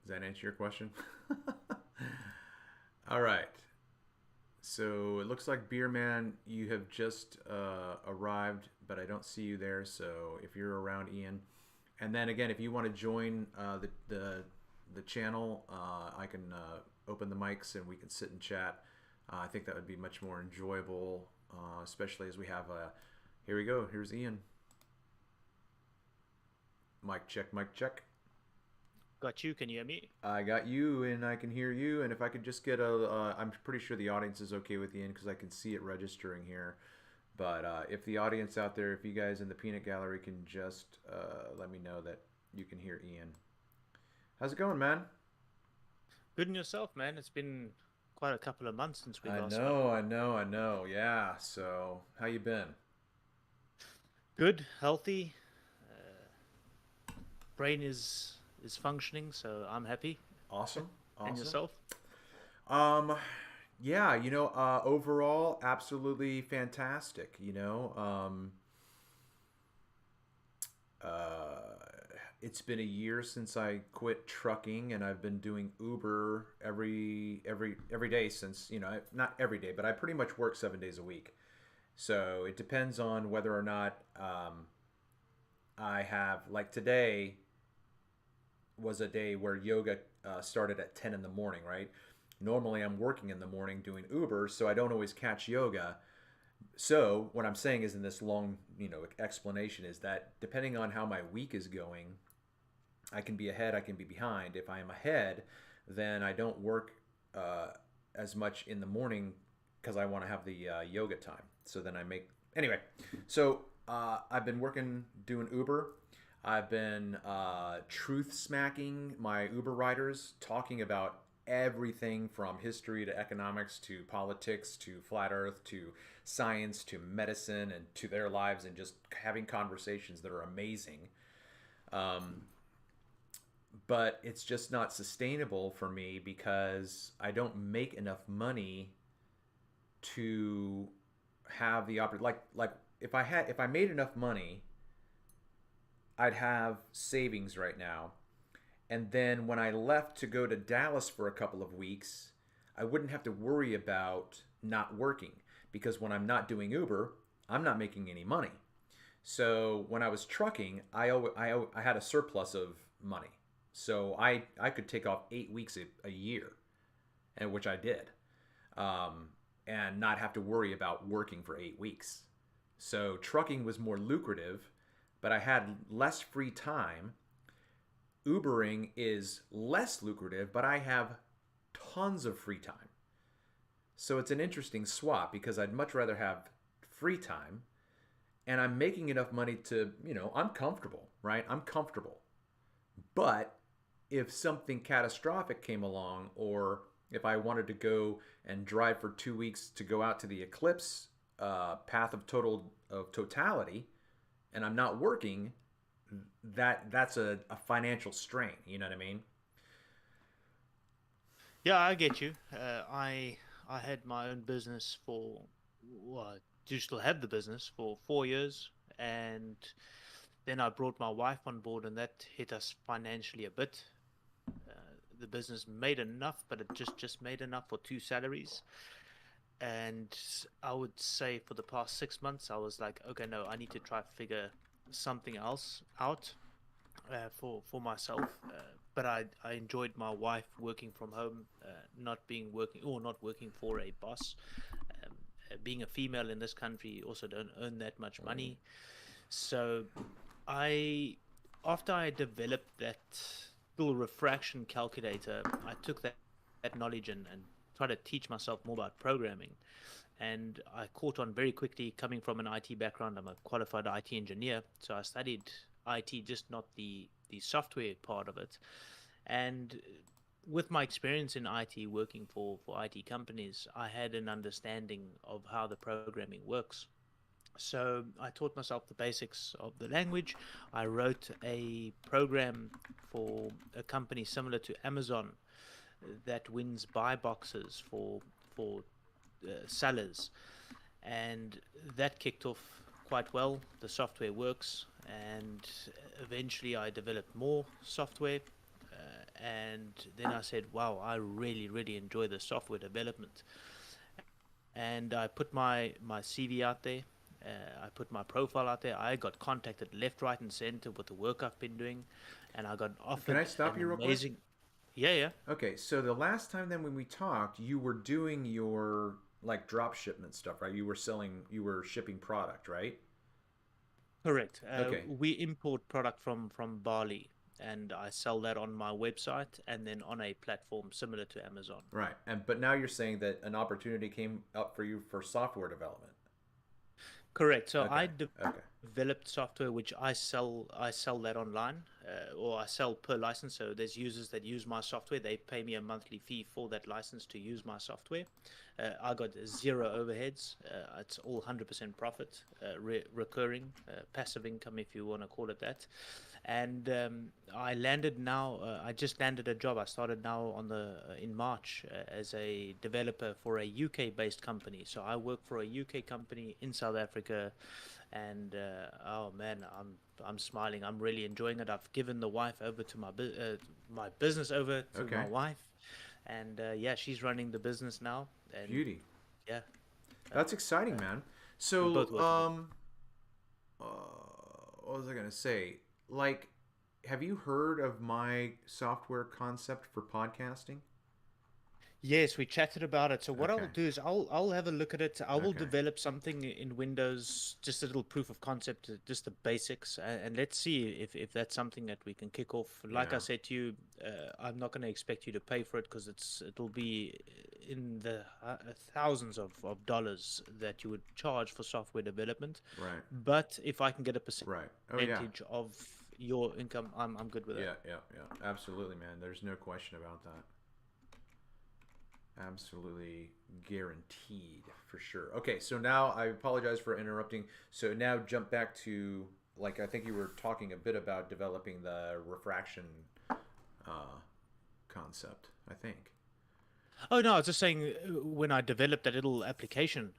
Does that answer your question? All right. So it looks like Beer Man, you have just arrived, but I don't see you there. So if you're around, Ian, and then again, if you want to join the channel, I can open the mics and we can sit and chat. I think that would be much more enjoyable, especially as we have a. Here we go. Here's Ian. Mic check. Mic check. Got you. Can you hear me? I got you, and I can hear you. And if I could just get I'm pretty sure the audience is okay with Ian because I can see it registering here. But if the audience out there, if you guys in the Peanut Gallery can just let me know that you can hear Ian. How's it going, man? Good in yourself, man. It's been quite a couple of months since we last I know. Yeah. So, how you been? Good, healthy. Brain is functioning, so I'm happy. Awesome. And yourself? Yeah, overall, absolutely fantastic. It's been a year since I quit trucking, and I've been doing Uber every day since, not every day, but I pretty much work 7 days a week. So it depends on whether or not I have, like today was a day where yoga started at 10 in the morning, right? Normally I'm working in the morning doing Uber, so I don't always catch yoga. So what I'm saying is in this long, explanation is that depending on how my week is going, I can be ahead, I can be behind. If I am ahead, then I don't work as much in the morning because I want to have the yoga time. So then anyway, so I've been doing Uber. I've been truth smacking my Uber riders, talking about everything from history to economics to politics to flat earth to science to medicine and to their lives, and just having conversations that are amazing. But it's just not sustainable for me because I don't make enough money to have the opportunity. Like if I made enough money, I'd have savings right now. And then when I left to go to Dallas for a couple of weeks, I wouldn't have to worry about not working, because when I'm not doing Uber, I'm not making any money. So when I was trucking, I had a surplus of money. So I could take off 8 weeks a year, and which I did, and not have to worry about working for 8 weeks. So trucking was more lucrative, but I had less free time. Ubering is less lucrative, but I have tons of free time. So it's an interesting swap, because I'd much rather have free time, and I'm making enough money to, I'm comfortable, right? I'm comfortable. But if something catastrophic came along, or if I wanted to go and drive for 2 weeks to go out to the eclipse path of totality, and I'm not working, that's a financial strain. You know what I mean? Yeah, I get you. I had my own business for, well, I do still have the business for 4 years, and then I brought my wife on board, and that hit us financially a bit. The business made enough, but it just made enough for 2 salaries. And I would say for the past 6 months, I was like, okay, no, I need to try to figure something else out for myself. But I enjoyed my wife working from home, not working for a boss. Being a female in this country, you also don't earn that much money. So after I developed that little refraction calculator, I took that knowledge and tried to teach myself more about programming. And I caught on very quickly. Coming from an IT background, I'm a qualified IT engineer, so I studied IT, just not the software part of it. And with my experience in IT, working for IT companies, I had an understanding of how the programming works. So I taught myself the basics of the language. I wrote a program for a company similar to Amazon that wins buy boxes for sellers, and that kicked off quite well. The software works, and eventually I developed more software, and then I said, wow, I really enjoy the software development. And I put my CV out there. I put my profile out there. I got contacted left, right, and center with the work I've been doing, and I got offered. Can I stop you real quick? Yeah. Okay, so the last time then when we talked, you were doing your like drop shipment stuff, right? You were shipping product, right? Correct. Okay. We import product from Bali, and I sell that on my website and then on a platform similar to Amazon. Right. But now you're saying that an opportunity came up for you for software development. Correct. So Okay. I developed software which I sell that online, or I sell per license. So there's users that use my software. They pay me a monthly fee for that license to use my software. I got zero overheads. It's all 100% profit, recurring, passive income, if you want to call it that. And I just landed a job. I started now in March as a developer for a UK-based company. So I work for a UK company in South Africa, and oh man, I'm smiling. I'm really enjoying it. I've given the wife over to my business over to my wife, and yeah, she's running the business now. And Beauty. Yeah, that's exciting, man. So what was I gonna say? Like, have you heard of my software concept for podcasting? Yes, we chatted about it. So what Okay. I'll do is I'll have a look at it. I will Okay. develop something in Windows, just a little proof of concept, just the basics, and let's see if that's something that we can kick off. Like I Yeah. said to you, I'm not going to expect you to pay for it, because it'll be in the thousands of dollars that you would charge for software development. Right. But if I can get a Right. Oh yeah. percentage of your income, I'm good with it. Yeah. Absolutely, man. There's no question about that. Absolutely guaranteed for sure. Okay, so now I apologize for interrupting. So now jump back to, like, I think you were talking a bit about developing the refraction concept, I think. Oh no, I was just saying when I developed that little application,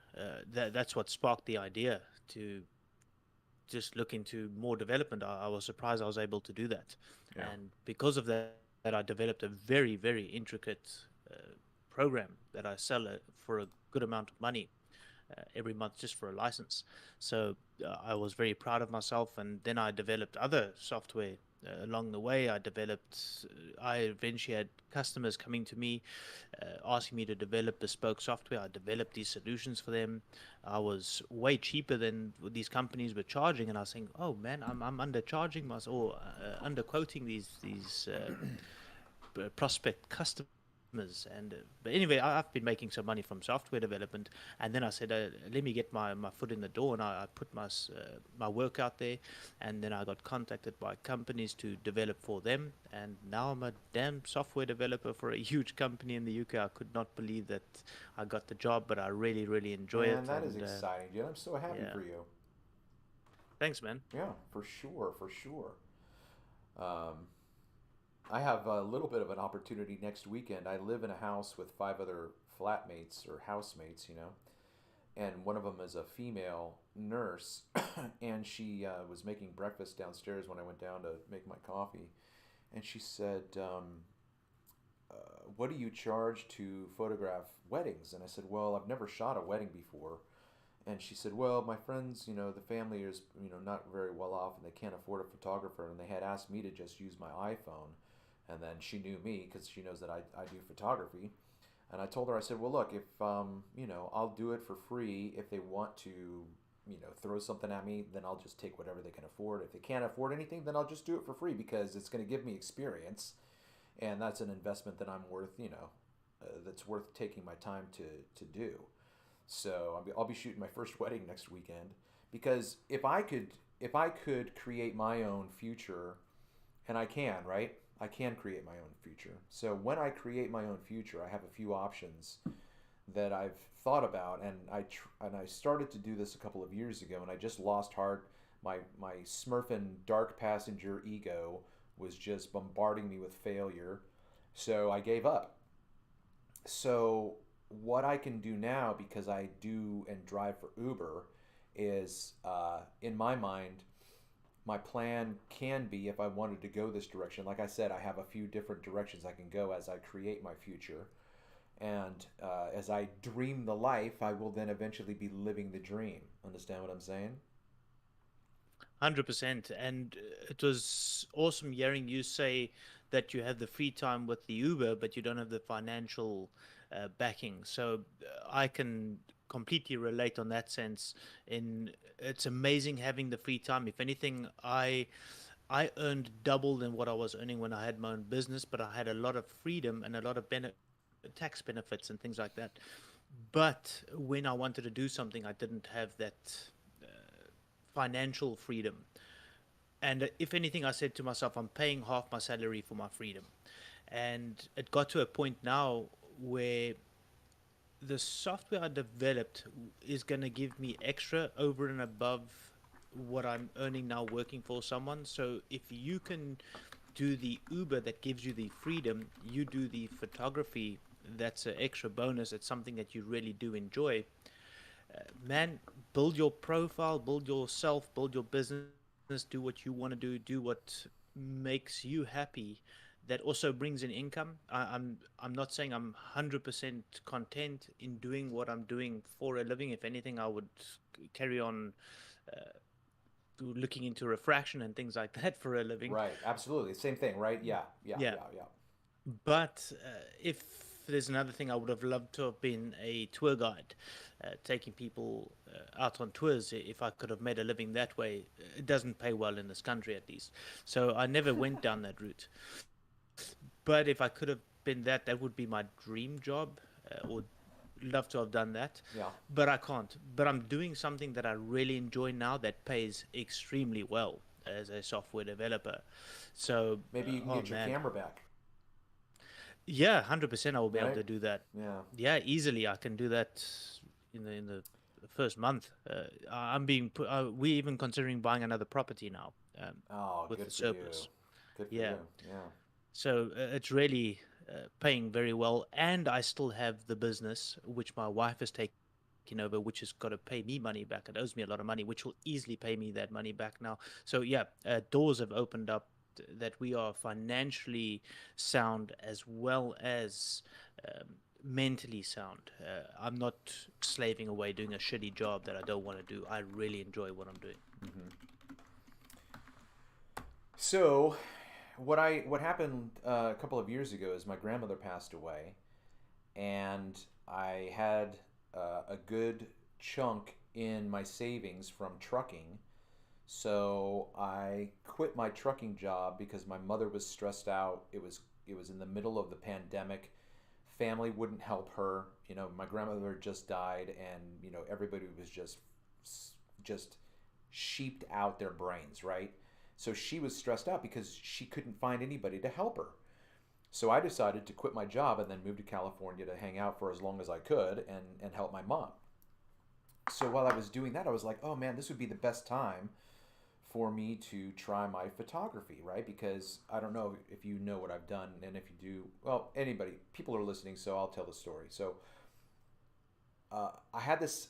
that's what sparked the idea to just look into more development. I was surprised I was able to do that, and because of that, I developed a very, very intricate program that I sell for a good amount of money every month just for a license. So I was very proud of myself, and then I developed other software along the way. I eventually had customers coming to me asking me to develop bespoke software. I developed these solutions for them. I was way cheaper than these companies were charging, and I was saying, oh man, I'm undercharging myself, or underquoting these prospect customers. And but anyway, I've been making some money from software development, and then I said, let me get my foot in the door, and I put my work out there, and then I got contacted by companies to develop for them, and now I'm a damn software developer for a huge company in the UK. I could not believe that I got the job, but I really, really enjoy it. Man, that is exciting, dude. I'm so happy for you. Thanks, man. Yeah, for sure, for sure. I have a little bit of an opportunity next weekend. I live in a house with 5 other flatmates or housemates, you know, and one of them is a female nurse, and she was making breakfast downstairs when I went down to make my coffee, and she said, what do you charge to photograph weddings? And I said, well, I've never shot a wedding before. And she said, well, my friends, you know, the family is, you know, not very well off, and they can't afford a photographer, and they had asked me to just use my iPhone. And then she knew me because she knows that I do photography. And I told her, I said, well, look, if, you know, I'll do it for free. If they want to, you know, throw something at me, then I'll just take whatever they can afford. If they can't afford anything, then I'll just do it for free because it's going to give me experience. And that's an investment that I'm worth, you know, that's worth taking my time to do. So I'll be shooting my first wedding next weekend, because if I could create my own future, and I can, right? I can create my own future. So when I create my own future, I have a few options that I've thought about, and I started to do this a couple of years ago, and I just lost heart. My smurfing dark passenger ego was just bombarding me with failure, so I gave up. So what I can do now, because I do and drive for Uber, is in my mind, my plan can be, if I wanted to go this direction, like I said, I have a few different directions I can go as I create my future. And as I dream the life, I will then eventually be living the dream. Understand what I'm saying? 100%. And it was awesome hearing you say that you have the free time with the Uber, but you don't have the financial backing. So I can completely relate on that sense. It's amazing having the free time. If anything, I earned double than what I was earning when I had my own business, but I had a lot of freedom and a lot of tax benefits and things like that. But when I wanted to do something, I didn't have that financial freedom. And if anything, I said to myself, I'm paying half my salary for my freedom. And it got to a point now where the software I developed is going to give me extra over and above what I'm earning now working for someone. So if you can do the Uber that gives you the freedom, you do the photography, that's an extra bonus. It's something that you really do enjoy. Man, build your profile, build yourself, build your business, do what you want to do what makes you happy. That also brings in income. I'm not saying I'm 100% content in doing what I'm doing for a living. If anything, I would carry on looking into refraction and things like that for a living. Right, absolutely. Same thing, right? Yeah. But if there's another thing, I would have loved to have been a tour guide, taking people out on tours. If I could have made a living that way, it doesn't pay well in this country at least. So I never went down that route. But if I could have been that would be my dream job, or love to have done that. Yeah. But I can't. But I'm doing something that I really enjoy now that pays extremely well as a software developer. So maybe you can get your camera back. Yeah, 100% I will be able Right? to do that. Yeah. Yeah, easily I can do that in the first month. I'm being put. We're even considering buying another property now. Oh, With good the for you. surplus. Good for Yeah. you. Yeah. So it's really paying very well, and I still have the business which my wife has taken over, which has got to pay me money back. It owes me a lot of money, which will easily pay me that money back now. So yeah, doors have opened up that we are financially sound as well as mentally sound. I'm not slaving away doing a shitty job that I don't want to do. I really enjoy what I'm doing. So, what happened a couple of years ago is my grandmother passed away, and I had a good chunk in my savings from trucking. So I quit my trucking job because my mother was stressed out. It was in the middle of the pandemic. Family wouldn't help her. You know, my grandmother just died, and everybody was just sheeped out their brains, right? So she was stressed out because she couldn't find anybody to help her. So I decided to quit my job and then move to California to hang out for as long as I could and help my mom. So while I was doing that, I was like, oh man, this would be the best time for me to try my photography, right? Because I don't know if you know what I've done, and if you do, well, anybody, people are listening, so I'll tell the story. So I had this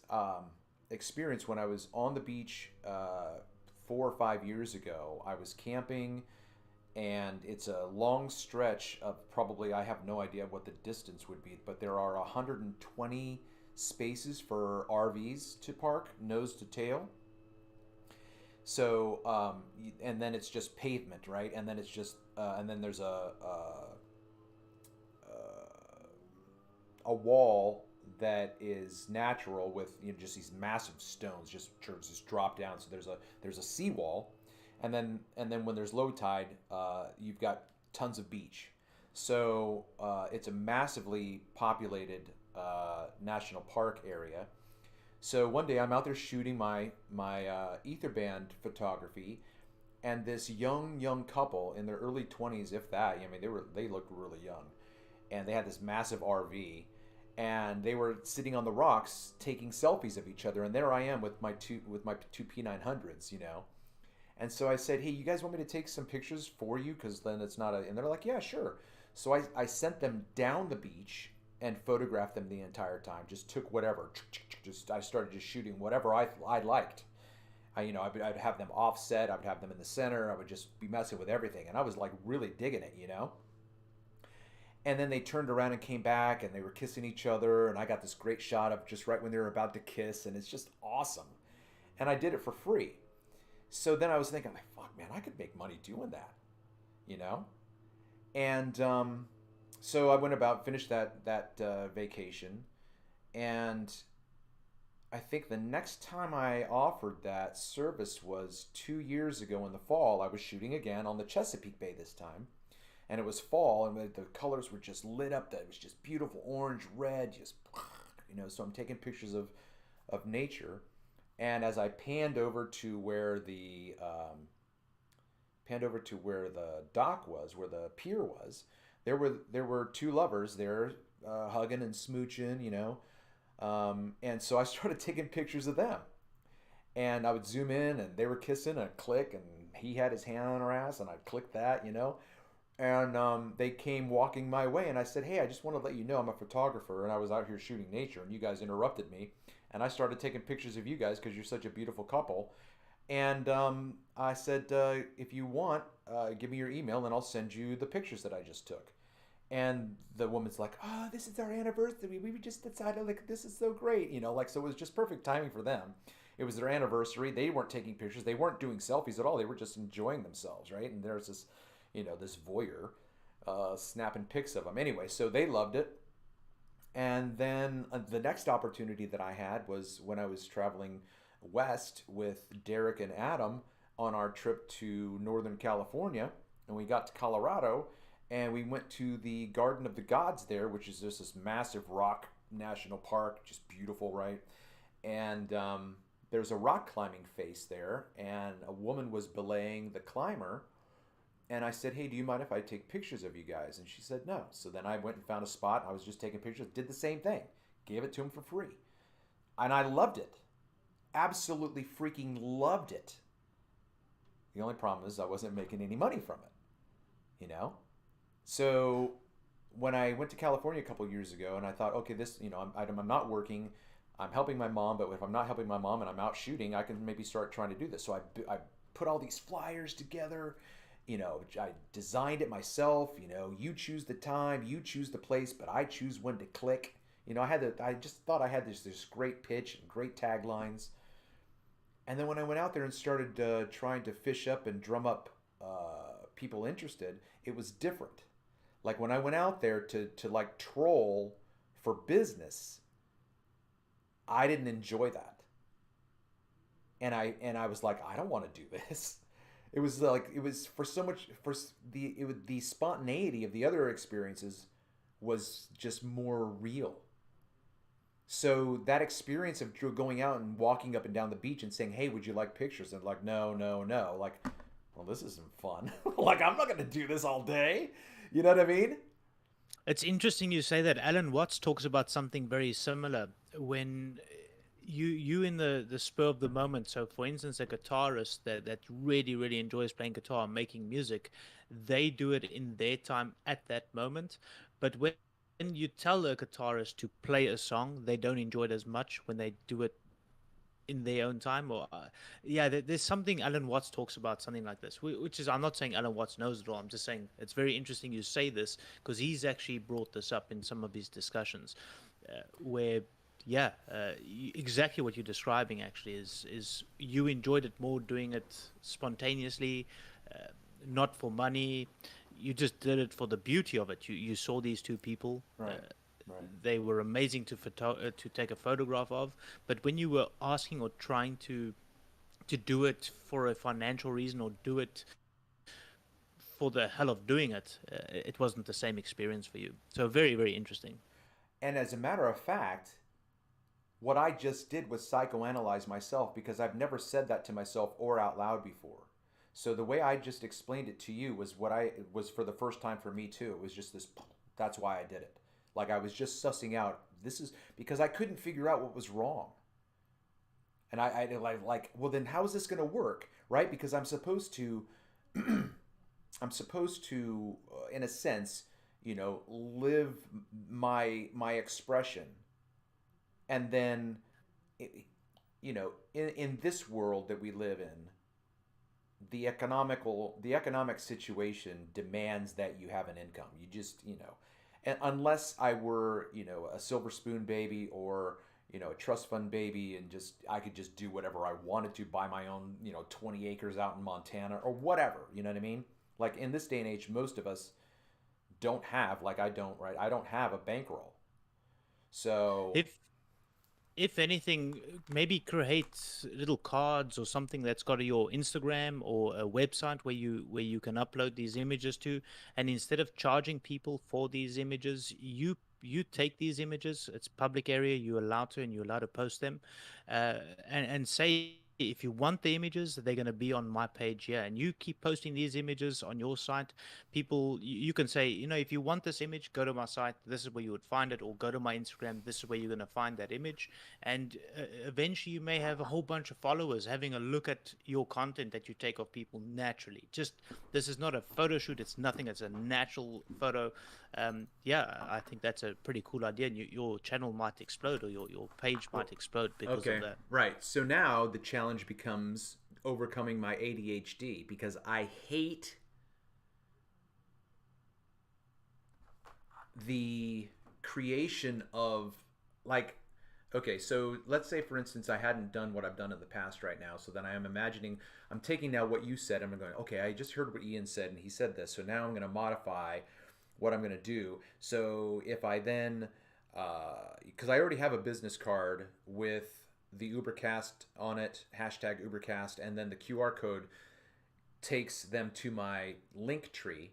experience when I was on the beach 4 or 5 years ago. I was camping, and it's a long stretch of probably, I have no idea what the distance would be, but there are 120 spaces for RVs to park, nose to tail. So, and then it's just pavement, right? And then it's just, and then there's a wall that is natural with just these massive stones just drop down. So there's a seawall, and then when there's low tide, you've got tons of beach. So it's a massively populated national park area. So one day I'm out there shooting my AEtherband photography, and this young couple in their early 20s, if that. I mean, they looked really young, and they had this massive RV, and they were sitting on the rocks taking selfies of each other. And there I am with my two P900s, And so I said, hey, you guys want me to take some pictures for you? Because then it's not and they're like, yeah, sure. So I sent them down the beach and photographed them the entire time. Just took whatever. I started just shooting whatever I liked. I'd have them offset. I would have them in the center. I would just be messing with everything. And I was like really digging it, And then they turned around and came back, and they were kissing each other. And I got this great shot of just right when they were about to kiss. And it's just awesome. And I did it for free. So then I was thinking, like, fuck, man, I could make money doing that, And so I went about, finished that vacation, and I think the next time I offered that service was 2 years ago in the fall. I was shooting again on the Chesapeake Bay this time, and it was fall, and the colors were just lit up. That it was just beautiful orange, red, just So I'm taking pictures of nature, and as I panned over to where the dock was, where the pier was. There were two lovers there, hugging and smooching, and so I started taking pictures of them, and I would zoom in, and they were kissing, and I'd click, and he had his hand on her ass, and I'd click that, and they came walking my way, and I said, hey, I just want to let you know I'm a photographer, and I was out here shooting nature, and you guys interrupted me, and I started taking pictures of you guys because you're such a beautiful couple. And I said, if you want, give me your email and I'll send you the pictures that I just took. And the woman's like, oh, this is our anniversary. We just decided, like, this is so great. So it was just perfect timing for them. It was their anniversary. They weren't taking pictures. They weren't doing selfies at all. They were just enjoying themselves, right? And there's this, this voyeur snapping pics of them. Anyway, so they loved it. And then the next opportunity that I had was when I was traveling west with Derek and Adam on our trip to Northern California, and we got to Colorado, and we went to the Garden of the Gods there, which is just this massive rock national park, just beautiful, right? And there's a rock climbing face there, and a woman was belaying the climber, And I said, hey, do you mind if I take pictures of you guys? And she said, no. So then I went and found a spot. I was just taking pictures, did the same thing, gave it to him for free. And I loved it. Absolutely freaking loved it. The only problem is I wasn't making any money from it, you know? So when I went to California a couple years ago and I thought, okay, this, you know, I'm not working, I'm helping my mom, but if I'm not helping my mom and I'm out shooting, I can maybe start trying to do this. So I put all these flyers together, you know, I designed it myself, you know, you choose the time, you choose the place, but I choose when to click. You know, I just thought I had this great pitch and great taglines. And then when I went out there and started trying to fish up and drum up people interested, it was different. Like when I went out there to like troll for business, I didn't enjoy that. And I was like, I don't want to do this. It was like, it was for so much, for the spontaneity of the other experiences was just more real. So that experience of going out and walking up and down the beach and saying, hey, would you like pictures? And like, no. Like, well, this isn't fun. Like, I'm not going to do this all day. You know what I mean? It's interesting you say that. Alan Watts talks about something very similar when you in the spur of the moment. So for instance, a guitarist that really enjoys playing guitar and making music, they do it in their time at that moment. But when you tell a guitarist to play a song, they don't enjoy it as much when they do it in their own time. Or there's something Alan Watts talks about, something like this, which is, I'm not saying Alan Watts knows it all, I'm just saying it's very interesting you say this, because he's actually brought this up in some of his discussions, where exactly what you're describing actually is you enjoyed it more doing it spontaneously, not for money. You just did it for the beauty of it. You saw these two people. Right. They were amazing to take a photograph of. But when you were asking or trying to do it for a financial reason or do it for the hell of doing it, it wasn't the same experience for you. So very interesting. And as a matter of fact, what I just did was psychoanalyze myself, because I've never said that to myself or out loud before. So the way I just explained it to you was it was for the first time for me too. It was just this, that's why I did it. Like I was just sussing out, this is because I couldn't figure out what was wrong. And I like, well then how is this going to work? Right? Because I'm supposed to, in a sense, you know, live my expression. And then, you know, in this world that we live in, the economic situation demands that you have an income. You just, you know, and unless I were, you know, a silver spoon baby or, you know, a trust fund baby, and just I could just do whatever I wanted to, buy my own, you know, 20 acres out in Montana or whatever, you know what I mean? Like in this day and age, most of us don't have, like I don't, right? I don't have a bankroll. So if anything, maybe create little cards or something that's got your Instagram or a website where you can upload these images to, and instead of charging people for these images, you take these images, it's public area, you're allowed to post them, and say, if you want the images, they're going to be on my page here, and you keep posting these images on your site. People, you can say, you know, if you want this image, go to my site, this is where you would find it, or go to my Instagram, this is where you're going to find that image. And eventually you may have a whole bunch of followers having a look at your content that you take of people naturally. Just, this is not a photo shoot, it's nothing, it's a natural photo. I think that's a pretty cool idea, and your channel might explode, or your page might explode because of that. Right. So now the challenge becomes overcoming my ADHD, because I hate the creation of, like, okay, so let's say for instance I hadn't done what I've done in the past right now, so then I am imagining, I'm taking now what you said, I'm going, okay, I just heard what Ian said and he said this, so now I'm going to modify what I'm going to do. So if I then, because I already have a business card with the Ubercast on it, hashtag Ubercast, and then the QR code takes them to my LINKTREE,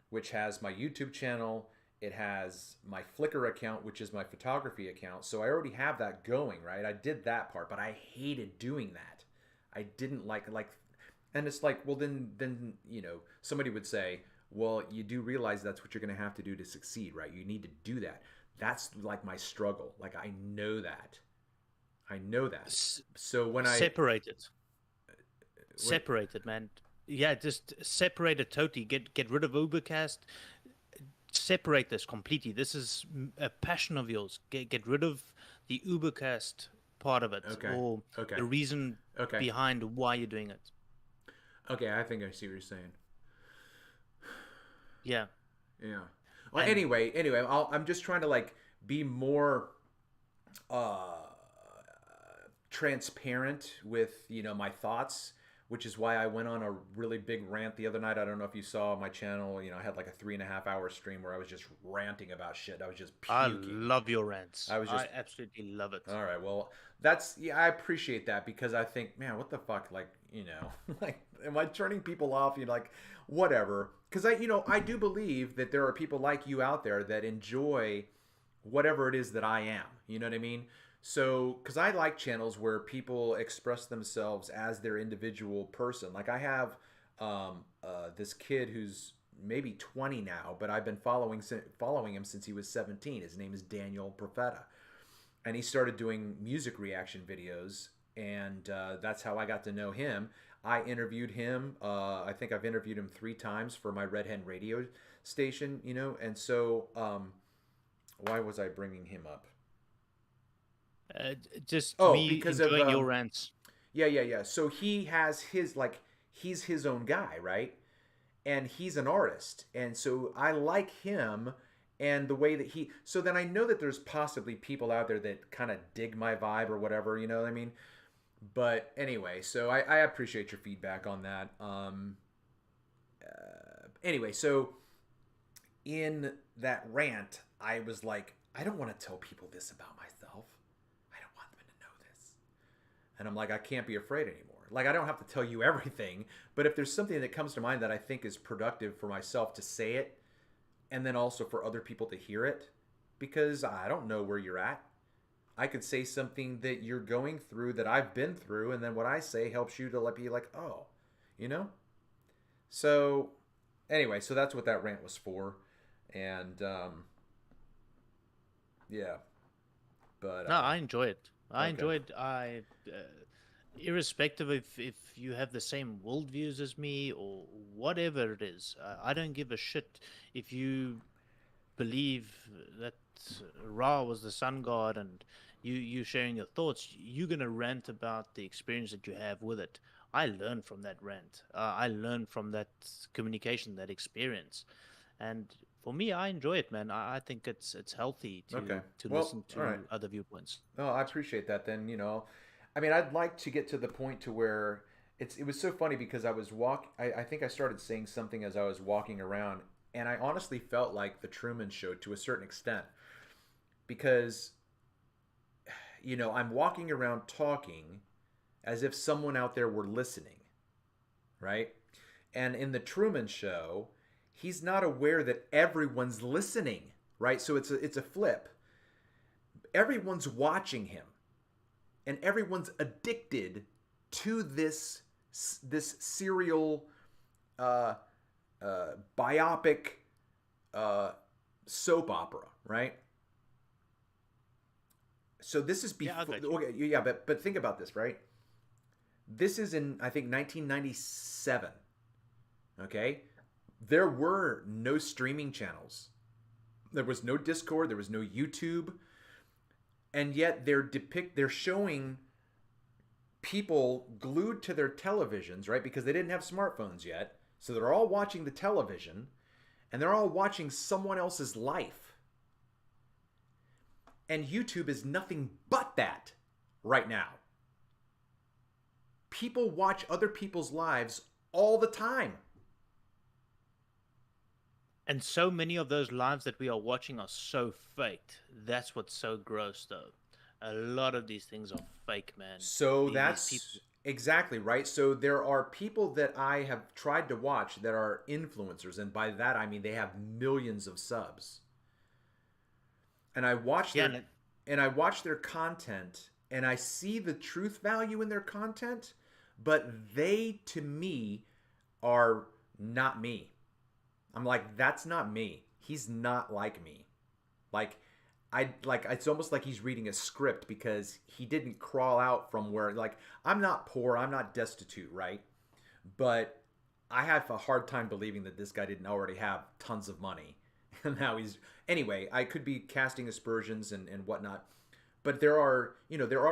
which has my YouTube channel, it has my Flickr account, which is my photography account. So I already have that going, right? I did that part, but I hated doing that. I didn't like And it's like, well, then somebody would say, well, you do realize that's what you're going to have to do to succeed, right? You need to do that. That's like my struggle. Like, I know that. So when separate it, man. Yeah, just separate it totally. Get rid of Ubercast. Separate this completely. This is a passion of yours. Get rid of the Ubercast part of it, or the reason behind why you're doing it. Okay, I think I see what you're saying. Yeah. Well, anyway, I'm just trying to like be more transparent with my thoughts, which is why I went on a really big rant the other night. I don't know if you saw my channel. I had like a 3.5-hour stream where I was just ranting about shit. I was just puking. I love your rants. I absolutely love it. All right, well, I appreciate that, because I think, man, what the fuck, like, like, am I turning people off? Like, whatever. Because I do believe that there are people like you out there that enjoy whatever it is that I am. You know what I mean? So, because I like channels where people express themselves as their individual person. Like, I have this kid who's maybe 20 now, but I've been following him since he was 17. His name is Daniel Profeta. And he started doing music reaction videos, and that's how I got to know him. I interviewed him. I think I've interviewed him 3 times for my Red Hen radio station, and so why was I bringing him up? Because enjoying your rants. Yeah. So he has he's his own guy, right? And he's an artist. And so I like him and the way that so then I know that there's possibly people out there that kind of dig my vibe or whatever, you know what I mean? But anyway, so I appreciate your feedback on that. Anyway, so in that rant, I was like, I don't want to tell people this about myself. And I'm like, I can't be afraid anymore. Like, I don't have to tell you everything, but if there's something that comes to mind that I think is productive for myself to say it, and then also for other people to hear it, because I don't know where you're at. I could say something that you're going through that I've been through, and then what I say helps you to be like, oh, So, anyway, so that's what that rant was for. And, yeah. But no, I enjoy it. Irrespective if you have the same worldviews as me or whatever it is, I don't give a shit if you believe that Ra was the sun god and you sharing your thoughts. You're gonna rant about the experience that you have with it. I learn from that rant. I learn from that communication, that experience, and for me, I enjoy it, man. I think it's healthy to listen to other viewpoints. Oh, I appreciate that. Then I mean, I'd like to get to the point to where it was so funny because I was I think I started saying something as I was walking around, and I honestly felt like the Truman Show to a certain extent, because I'm walking around talking as if someone out there were listening, right? And in the Truman Show, he's not aware that everyone's listening, right? So it's a flip. Everyone's watching him, and everyone's addicted to this serial biopic soap opera, right? So this is before. But think about this, right? This is in, I think, 1997. Okay. There were no streaming channels. There was no Discord. There was no YouTube. And yet they're showing people glued to their televisions, right? Because they didn't have smartphones yet. So they're all watching the television, and they're all watching someone else's life. And YouTube is nothing but that right now. People watch other people's lives all the time. And so many of those lives that we are watching are so faked. That's what's so gross, though. A lot of these things are fake, man. So that's exactly right. So there are people that I have tried to watch that are influencers. And by that, I mean they have millions of subs. And I watch their content, and I see the truth value in their content, but they, to me, are not me. I'm like, that's not me. He's not like me. Like, it's almost like he's reading a script because he didn't crawl out from where, like, I'm not poor, I'm not destitute, right? But I have a hard time believing that this guy didn't already have tons of money. And now he's, anyway, I could be casting aspersions and whatnot. But there are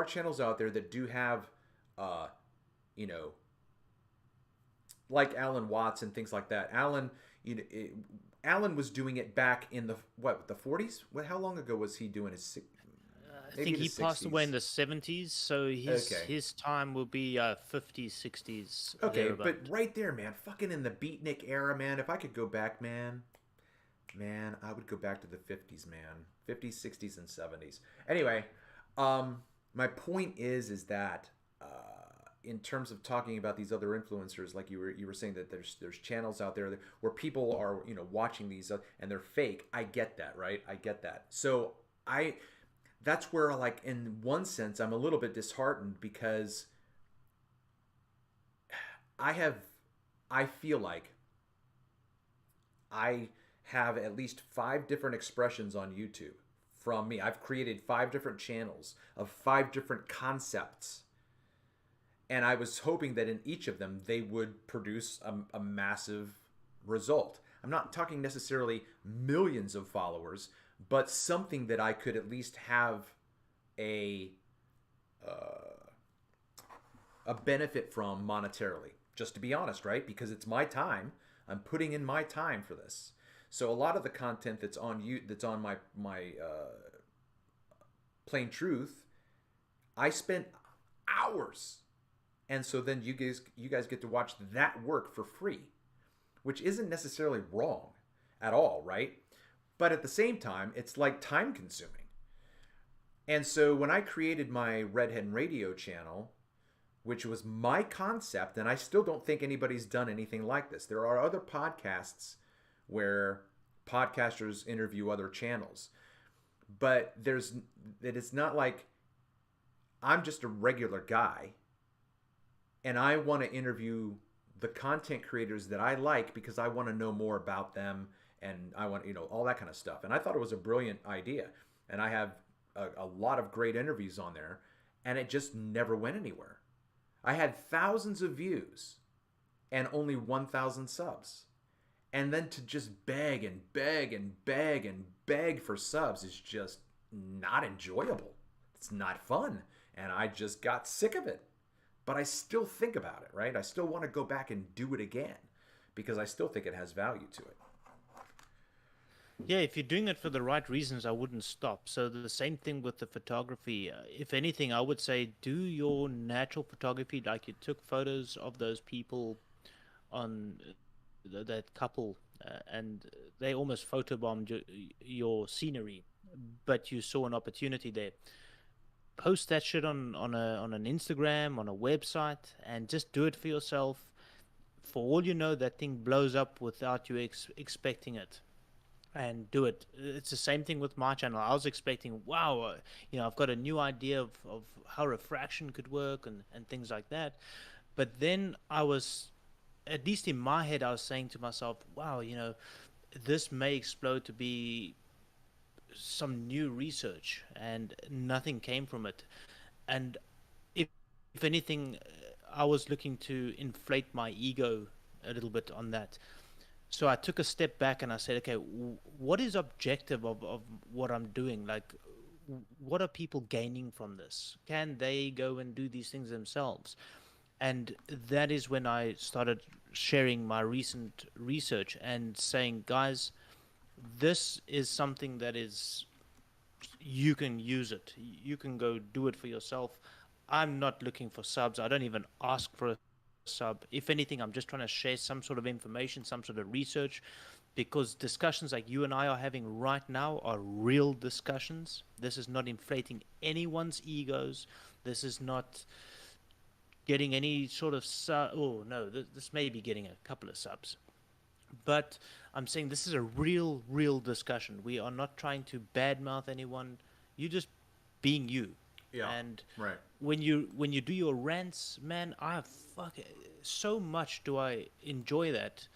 channels out there that do have, like Alan Watts and things like that. Alan was doing it back in the 40s. How long ago was he doing his? I think he passed away in the 70s, so his time will be 50s, 60s. Okay, but right there, man, fucking in the beatnik era, man. If I could go back, man, I would go back to the 50s, man. 50s, 60s, and 70s. Anyway, my point is that in terms of talking about these other influencers, like you were saying that there's channels out there where people are watching these and they're fake. I get that, right? I get that. So that's where, like, in one sense, I'm a little bit disheartened because I feel like I have at least 5 different expressions on YouTube from me. I've created 5 different channels of 5 different concepts. And I was hoping that in each of them, they would produce a massive result. I'm not talking necessarily millions of followers, but something that I could at least have a benefit from monetarily. Just to be honest, right? Because it's my time. I'm putting in my time for this. So a lot of the content that's on my Plain Truth, I spent hours. And so then you guys get to watch that work for free, which isn't necessarily wrong at all, right? But at the same time, it's like time consuming. And so when I created my Red Hen Radio channel, which was my concept, and I still don't think anybody's done anything like this. There are other podcasts where podcasters interview other channels, but it's not like I'm just a regular guy and I want to interview the content creators that I like because I want to know more about them and I want, all that kind of stuff. And I thought it was a brilliant idea. And I have a lot of great interviews on there, and it just never went anywhere. I had thousands of views and only 1,000 subs. And then to just beg and beg and beg and beg for subs is just not enjoyable. It's not fun. And I just got sick of it. But I still think about it, right? I still want to go back and do it again because I still think it has value to it. Yeah, if you're doing it for the right reasons, I wouldn't stop. So the same thing with the photography. If anything, I would say do your natural photography, like you took photos of those people on that couple, and they almost photobombed your scenery, but you saw an opportunity there. Post that shit on an Instagram, on a website, and just do it for yourself. For all you know, that thing blows up without you expecting it. And do it. It's the same thing with my channel. I was expecting, wow, I've got a new idea of how refraction could work and things like that. But then I was, at least in my head, I was saying to myself, wow, this may explode to be some new research, and nothing came from it. And if anything, I was looking to inflate my ego a little bit on that. So I took a step back and I said, okay, what is objective of what I'm doing? Like, what are people gaining from this? Can they go and do these things themselves? And that is when I started sharing my recent research and saying, guys, this is something that is, you can use it. You can go do it for yourself. I'm not looking for subs. I don't even ask for a sub. If anything, I'm just trying to share some sort of information, some sort of research, because discussions like you and I are having right now are real discussions. This is not inflating anyone's egos. This is not getting any sort of this may be getting a couple of subs, but I'm saying this is a real discussion. We are not trying to badmouth anyone. You're just being you. Yeah. And Right. when you do your rants, man, so much do I enjoy that.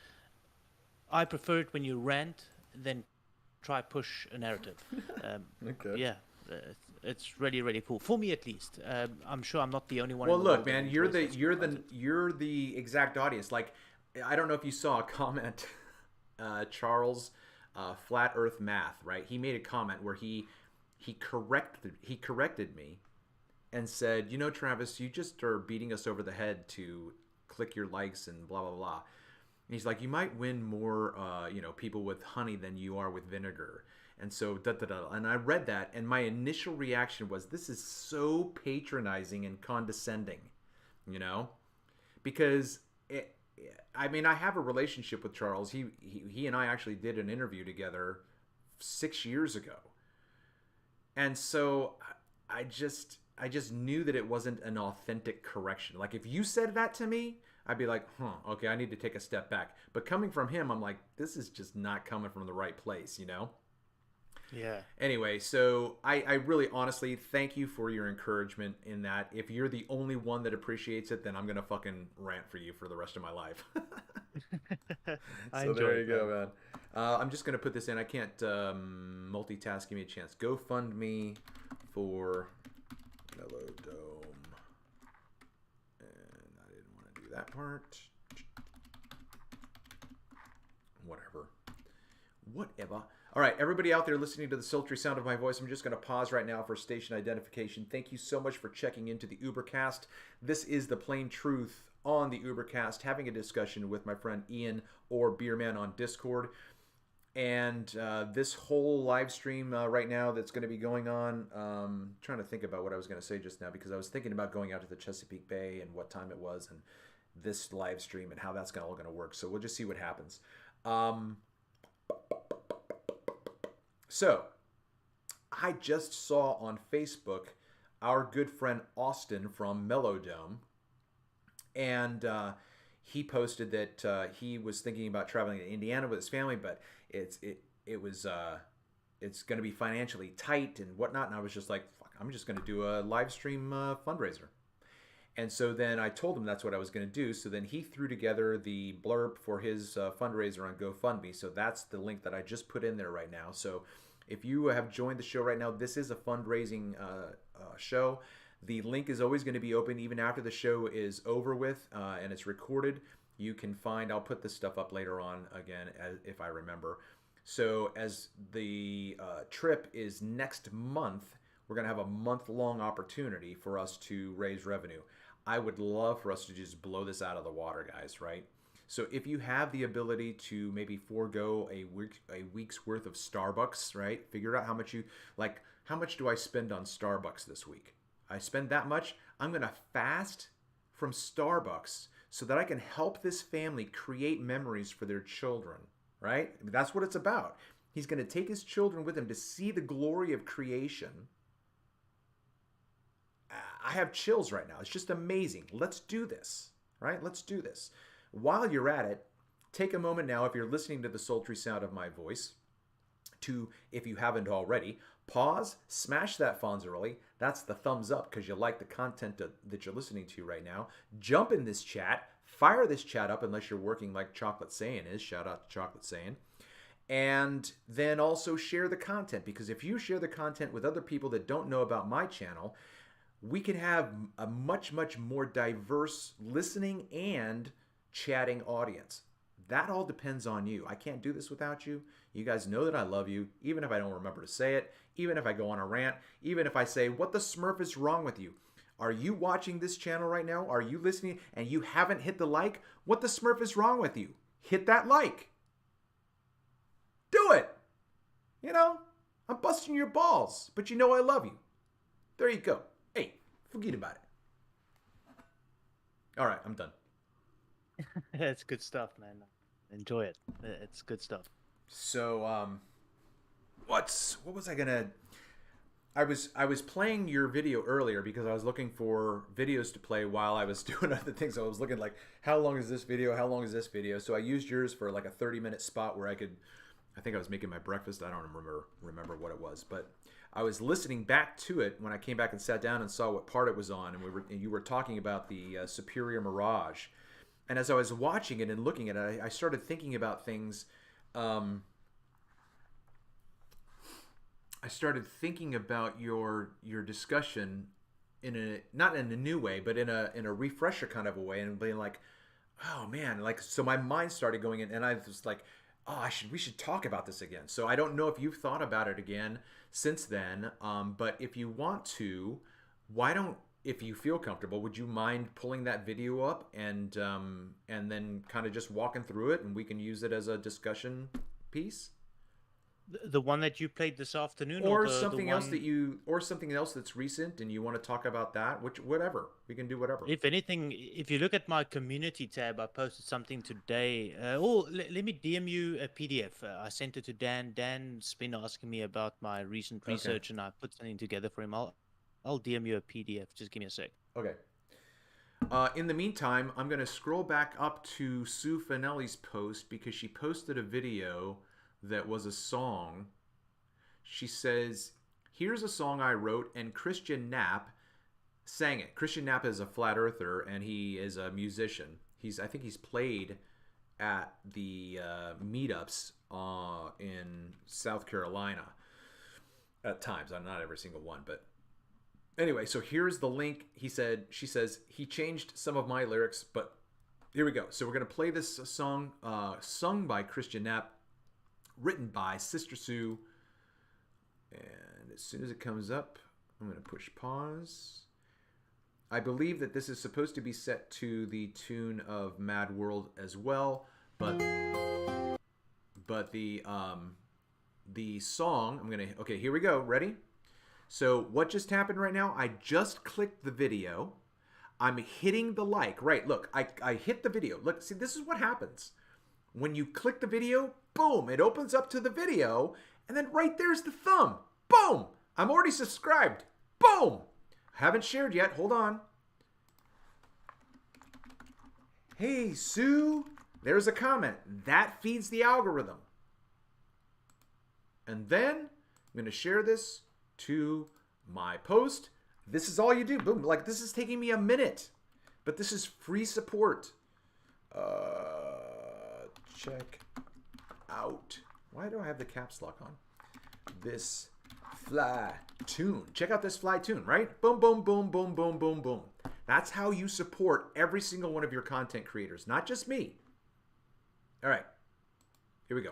I prefer it when you rant than try push a narrative. Okay. Yeah, it's really really cool for me at least. I'm sure I'm not the only one. Well, in the look, world that man, enjoys you're the exact audience. Like, I don't know if you saw a comment, Charles, Flat Earth Math, right? He made a comment where he corrected me and said, Travis, you just are beating us over the head to click your likes and blah blah blah. And he's like, you might win more, people with honey than you are with vinegar. And so, And I read that, and my initial reaction was, this is so patronizing and condescending, because I have a relationship with Charles. He and I actually did an interview together 6 years ago. And so I just knew that it wasn't an authentic correction. Like, if you said that to me, I'd be like, okay, I need to take a step back. But coming from him, I'm like, this is just not coming from the right place, Yeah. Anyway, so I really honestly thank you for your encouragement in that. If you're the only one that appreciates it, then I'm going to fucking rant for you for the rest of my life. So there you go, man. I'm just going to put this in. I can't multitask. Give me a chance. GoFundMe for MELLOWDOEM. And I didn't want to do that part. Whatever. All right, everybody out there listening to the sultry sound of my voice, I'm just going to pause right now for station identification. Thank you so much for checking into the Ubercast. This is the plain truth on the Ubercast, having a discussion with my friend Ian or Beerman on Discord. And this whole live stream right now that's going to be going on, trying to think about what I was going to say just now, because I was thinking about going out to the Chesapeake Bay and what time it was and this live stream and how that's all going to work. So we'll just see what happens. So, I just saw on Facebook our good friend Austin from MELLOWDOEM, and he posted that he was thinking about traveling to Indiana with his family, but it's going to be financially tight and whatnot. And I was just like, fuck, I'm just going to do a live stream fundraiser. And so then I told him that's what I was going to do. So then he threw together the blurb for his fundraiser on GoFundMe. So that's the link that I just put in there right now. So if you have joined the show right now, this is a fundraising show. The link is always going to be open even after the show is over with and it's recorded. You can find, I'll put this stuff up later on again if I remember. So as the trip is next month, we're going to have a month-long opportunity for us to raise revenue. I would love for us to just blow this out of the water, guys, right? So if you have the ability to maybe forego a week's worth of Starbucks, right? Figure out how much do I spend on Starbucks this week? I spend that much. I'm going to fast from Starbucks so that I can help this family create memories for their children, right? I mean, that's what it's about. He's going to take his children with him to see the glory of creation. I have chills right now. It's just amazing. Let's do this, right? Let's do this. While you're at it, take a moment now, if you're listening to the sultry sound of my voice, to, if you haven't already, pause, smash that Fonzarelli. That's the thumbs up because you like the content that you're listening to right now. Jump in this chat. Fire this chat up unless you're working like Chocolate Saiyan is. Shout out to Chocolate Saiyan. And then also share the content, because if you share the content with other people that don't know about my channel, we can have a much, much more diverse listening and chatting audience. That all depends on you. I can't do this without you. You guys know that I love you, even if I don't remember to say it, even if I go on a rant, even if I say, what the Smurf is wrong with you? Are you watching this channel right now? Are you listening and you haven't hit the like? What the Smurf is wrong with you? Hit that like. Do it. I'm busting your balls, but you know I love you. There you go. Hey, forget about it. All right, I'm done. It's good stuff, man. Enjoy it. It's good stuff. So, what was I gonna? I was playing your video earlier because I was looking for videos to play while I was doing other things. I was looking like, how long is this video? How long is this video? So I used yours for like a 30-minute spot where I think I was making my breakfast. I don't remember what it was, but I was listening back to it when I came back and sat down and saw what part it was on, and you were talking about the Superior Mirage. And as I was watching it and looking at it, I started thinking about things. I started thinking about your discussion in a, not in a new way, but in a refresher kind of a way, and being like, oh man, like, so my mind started going in, and I was like, oh, we should talk about this again. So I don't know if you've thought about it again since then, but if you want to, if you feel comfortable, would you mind pulling that video up and then kind of just walking through it, and we can use it as a discussion piece? The one that you played this afternoon, or the something one... else or something else that's recent, and you want to talk about that, whatever, we can do whatever. If anything, if you look at my community tab, I posted something today. Let me DM you a PDF. I sent it to Dan. Dan's been asking me about my recent research, and I put something together for him. I'll DM you a PDF. Just give me a sec. Okay. In the meantime, I'm going to scroll back up to Sue Finelli's post, because she posted a video that was a song. She says, here's a song I wrote, and Christian Knapp sang it. Christian Knapp is a flat earther, and he is a musician. I think he's played at the meetups in South Carolina at times. Not every single one, but anyway, so here's the link. She says he changed some of my lyrics, but here we go. So we're going to play this song sung by Christian Knapp, written by Sister Sue. And as soon as it comes up, I'm going to push pause. I believe that this is supposed to be set to the tune of Mad World as well, but the song, okay, here we go. Ready? So what just happened right now? I just clicked the video. I'm hitting the like. Right, look, I hit the video. Look, see, this is what happens. When you click the video, boom, it opens up to the video, and then right there's the thumb. Boom! I'm already subscribed. Boom! Haven't shared yet. Hold on. Hey, Sue. There's a comment. That feeds the algorithm. And then I'm going to share this to my post. This is all you do. Boom. Like, this is taking me a minute, but this is free support. Check out. Why do I have the caps lock on? This fly tune. Check out this fly tune, right? Boom, boom, boom, boom, boom, boom, boom. That's how you support every single one of your content creators, not just me. All right, here we go.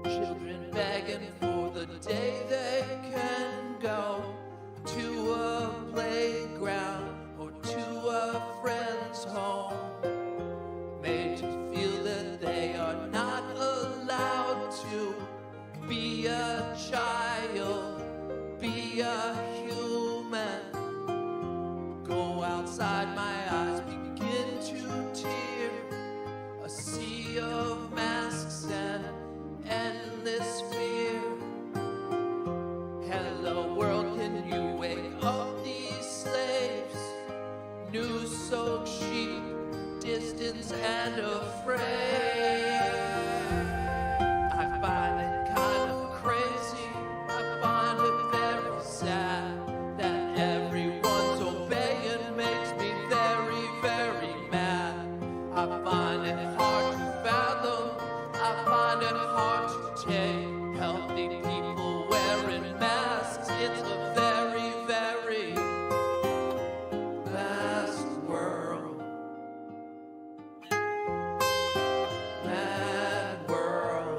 Children begging for the day a child, be a human. Go outside my eyes, begin to tear. A sea of masks and endless fear. Hello world, can you wake up these slaves? News-soaked sheep, distant and afraid. I find it kind of crazy, I find it very sad that everyone's obeying makes me very, very mad. I find it hard to fathom, I find it hard to take. Healthy people wearing masks, it's a very, very vast world. Mad world.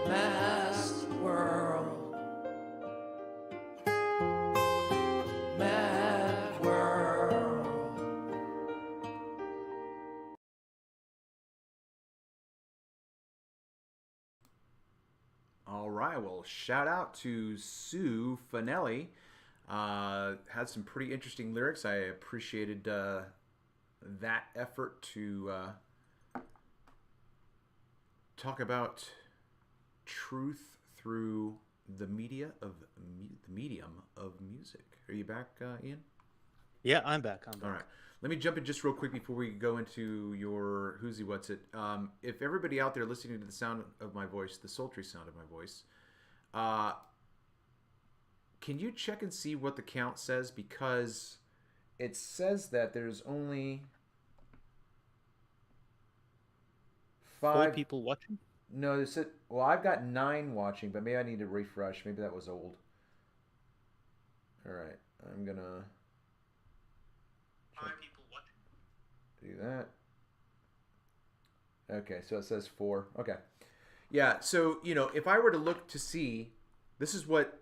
Vast world. Mad world. All right, well, shout out to Sue Fanelli. Had some pretty interesting lyrics. I appreciated that effort to talk about truth through the medium of music. Are you back, Ian? Yeah, I'm back. All right. Let me jump in just real quick before we go into your who's what's it. If everybody out there listening to the sound of my voice, the sultry sound of my voice, can you check and see what the count says? Because it says that there's only 5 4 people watching? No, this is, well, I've got 9 watching, but maybe I need to refresh. Maybe that was old. All right, I'm gonna 5 people watching. do that. Okay, so it says 4. Okay. Yeah, so, you know, if I were to look to see, this is what,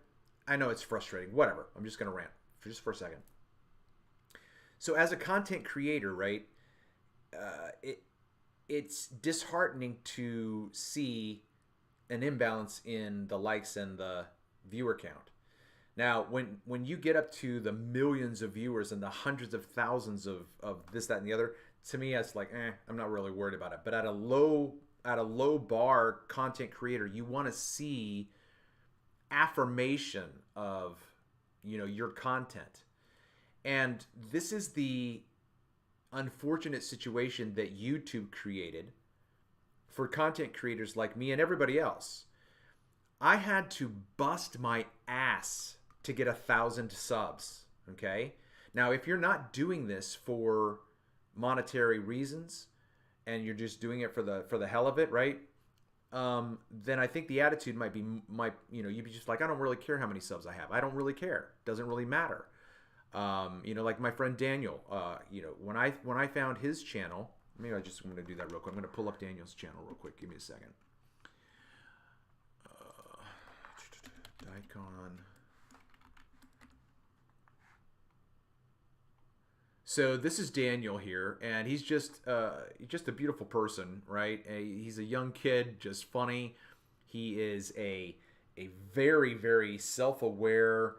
I know it's frustrating. Whatever. I'm just going to rant just for a second. So as a content creator, right, it's disheartening to see an imbalance in the likes and the viewer count. Now, when you get up to the millions of viewers and the hundreds of thousands of this, that, and the other, to me, it's like, I'm not really worried about it. But at a low bar content creator, you want to see affirmation of, you know, your content. And this is the unfortunate situation that YouTube created for content creators like me and everybody else. I had to bust my ass to get 1,000 subs. Okay. Now, if you're not doing this for monetary reasons and you're just doing it for the hell of it, right? Then I think the attitude might you'd be just like, I don't really care how many subs I have. I don't really care. Doesn't really matter. You know, like my friend Daniel, you know, when I found his channel, maybe I'm going to do that real quick. I'm going to pull up Daniel's channel real quick. Give me a second. Daikon. So this is Daniel here, and he's just a beautiful person, right? He's a young kid, just funny. He is a very, very self-aware,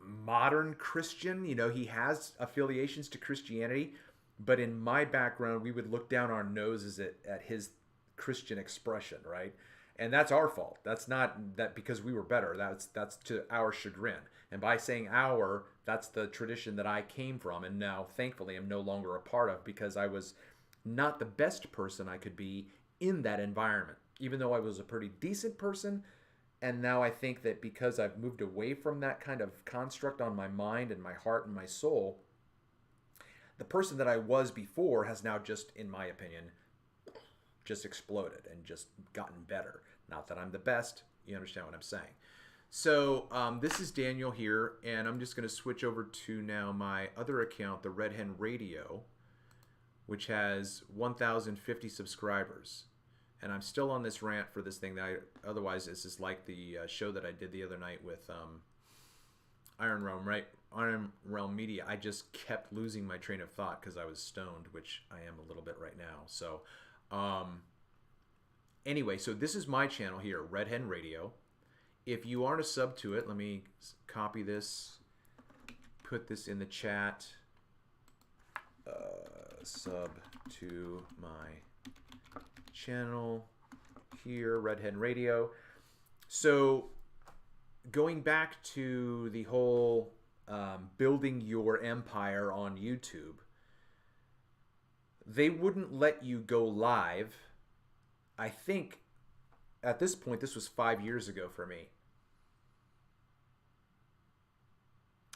modern Christian. You know, he has affiliations to Christianity, but in my background, we would look down our noses at his Christian expression, right? And that's our fault. That's not that because we were better. That's to our chagrin. And by saying our, that's the tradition that I came from and now thankfully am no longer a part of, because I was not the best person I could be in that environment, even though I was a pretty decent person. And now I think that because I've moved away from that kind of construct on my mind and my heart and my soul, the person that I was before has now just, in my opinion, just exploded and just gotten better. Not that I'm the best, you understand what I'm saying. So this is Daniel here, and I'm just going to switch over to now my other account, the Red Hen Radio, which has 1,050 subscribers. And I'm still on this rant for this thing. Otherwise, this is like the show that I did the other night with Iron Realm, right? Iron Realm Media. I just kept losing my train of thought because I was stoned, which I am a little bit right now. So Anyway, so this is my channel here, Red Hen Radio. If you aren't a sub to it, let me copy this, put this in the chat. Sub to my channel here, Red Hen Radio. So going back to the whole building your empire on YouTube, they wouldn't let you go live. I think at this point, this was 5 years ago for me.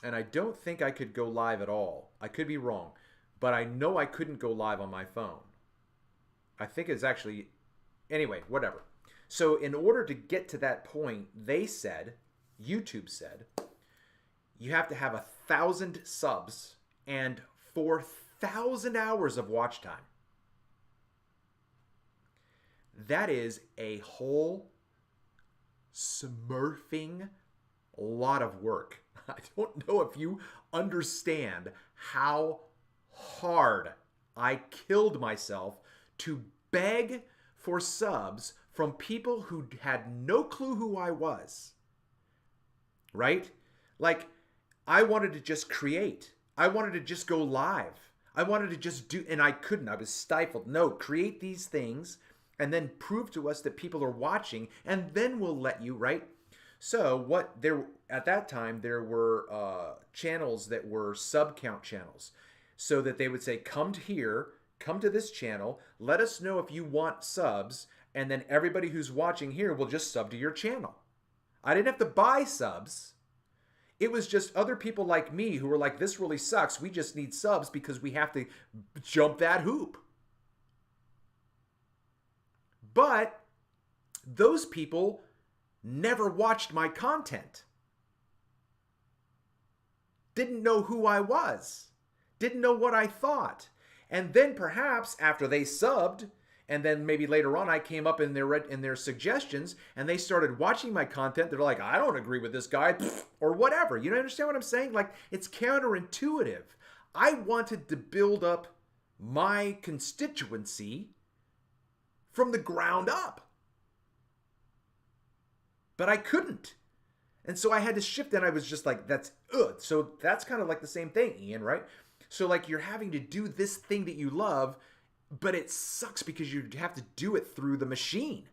And I don't think I could go live at all. I could be wrong, but I know I couldn't go live on my phone. I think it's actually, anyway, whatever. So in order to get to that point, they said, YouTube said, you have to have 1,000 subs and 4,000 hours of watch time. That is a whole smurfing lot of work. I don't know if you understand how hard I killed myself to beg for subs from people who had no clue who I was. Right? Like, I wanted to just create. I wanted to just go live. I wanted to just do, and I couldn't. I was stifled. No, create these things and then prove to us that people are watching, and then we'll let you, right? So what there at that time, there were channels that were sub count channels, so that they would say, come to here, come to this channel, let us know if you want subs, and then everybody who's watching here will just sub to your channel. I didn't have to buy subs. It was just other people like me who were like, this really sucks. We just need subs because we have to jump that hoop. But those people never watched my content. Didn't know who I was. Didn't know what I thought. And then perhaps after they subbed, and then maybe later on I came up in their suggestions and they started watching my content, they're like, I don't agree with this guy, or whatever. You understand what I'm saying? Like, it's counterintuitive. I wanted to build up my constituency from the ground up. But I couldn't. And so I had to shift, and I was just like, that's, ugh. So that's kind of like the same thing, Ian, right? So like, you're having to do this thing that you love, but it sucks because you have to do it through the machine.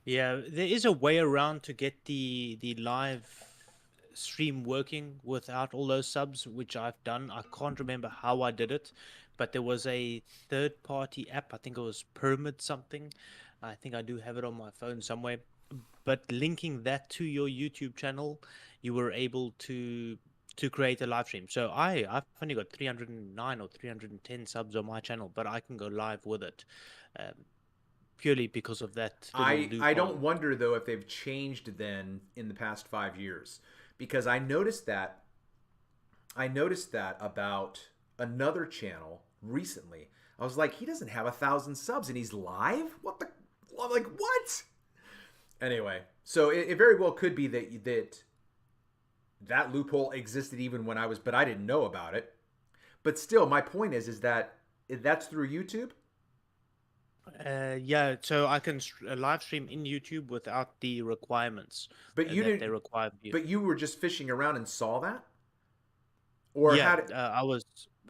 Yeah, there is a way around to get the live stream working without all those subs, which I've done. I can't remember how I did it, but there was a third-party app. I think it was Pyramid something. I think I do have it on my phone somewhere. But linking that to your YouTube channel, you were able to create a live stream. So I've only got 309 or 310 subs on my channel, but I can go live with it purely because of that. I don't wonder, though, if they've changed then in the past 5 years, because I noticed that about another channel recently. I was like, he doesn't have 1,000 subs and he's live? What the? I'm like, what? Anyway, so it very well could be that loophole existed even when I was, but I didn't know about it. But still, my point is that that's through YouTube? Yeah, so I can live stream in YouTube without the requirements. But you didn't. They require you. But you were just fishing around and saw that, or yeah, how did...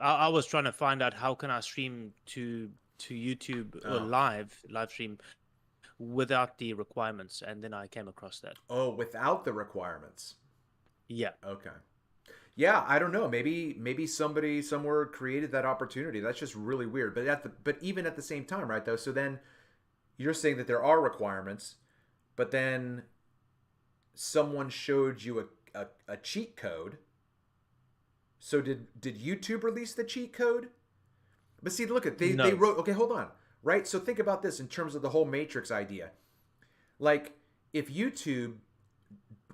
I was trying to find out how can I stream to YouTube or live stream without the requirements, and then I came across that. Oh, without the requirements. Yeah. Okay. Yeah, I don't know. Maybe somebody somewhere created that opportunity. That's just really weird. But even at the same time, right, though, so then you're saying that there are requirements, but then someone showed you a cheat code. So did YouTube release the cheat code? But see, look at they wrote, okay, hold on. Right? So think about this in terms of the whole matrix idea. Like, if YouTube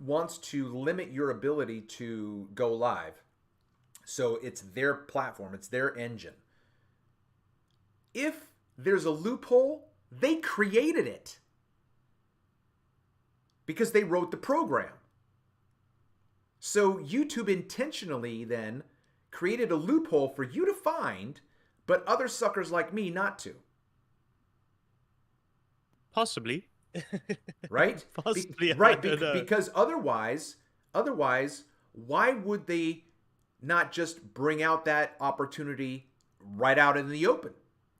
wants to limit your ability to go live, so it's their platform, it's their engine. If there's a loophole, they created it because they wrote the program. So YouTube intentionally then created a loophole for you to find, but other suckers like me not to. Possibly. Right? Possibly. Right, I don't know. because otherwise, why would they not just bring out that opportunity right out in the open?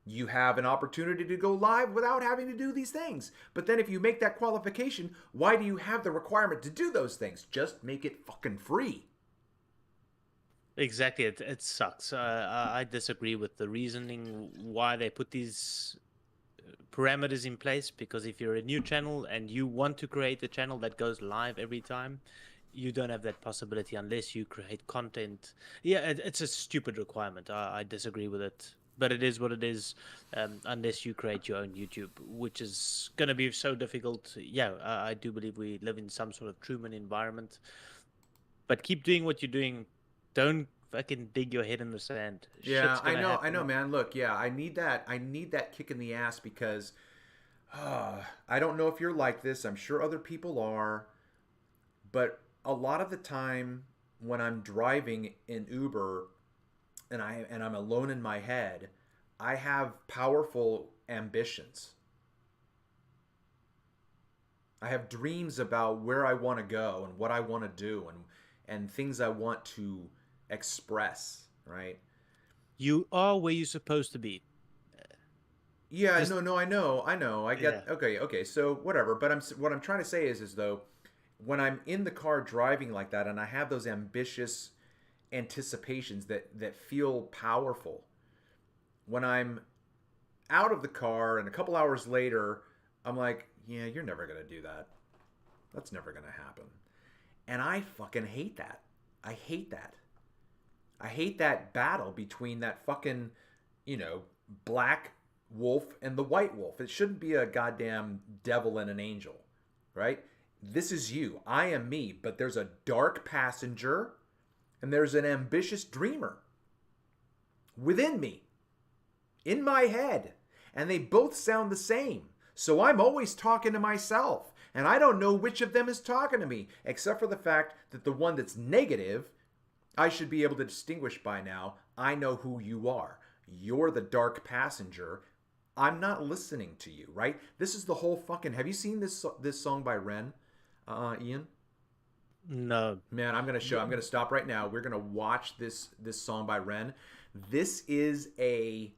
You have an opportunity to go live without having to do these things. But then if you make that qualification, why do you have the requirement to do those things? Just make it fucking free. Exactly. It sucks. I disagree with the reasoning why they put these parameters in place, because if you're a new channel and you want to create a channel that goes live every time, you don't have that possibility unless you create content. Yeah, it's a stupid requirement. I disagree with it. But it is what it is, unless you create your own YouTube, which is going to be so difficult. Yeah, I do believe we live in some sort of Truman environment. But keep doing what you're doing. Don't fucking dig your head in the sand. Yeah, Shit's gonna happen. I know, man. Look, yeah, I need that kick in the ass because I don't know if you're like this. I'm sure other people are, but a lot of the time when I'm driving in Uber and I'm alone in my head, I have powerful ambitions. I have dreams about where I want to go and what I want to do and things I want to express, right? You are where you're supposed to be. Yeah, I know. I get Yeah. okay. So whatever. But what I'm trying to say is though, when I'm in the car driving like that, and I have those ambitious anticipations that feel powerful, when I'm out of the car and a couple hours later, I'm like, yeah, you're never gonna do that. That's never gonna happen. And I fucking hate that. I hate that. I hate that battle between that fucking, black wolf and the white wolf. It shouldn't be a goddamn devil and an angel, right? This is you. I am me, but there's a dark passenger and there's an ambitious dreamer within me, in my head, and they both sound the same. So I'm always talking to myself, and I don't know which of them is talking to me, except for the fact that the one that's negative, I should be able to distinguish by now. I know who you are. You're the dark passenger. I'm not listening to you, right? This is the whole fucking... Have you seen this song by Ren, Ian? No. Man, I'm gonna stop right now. We're gonna watch this song by Ren. This is a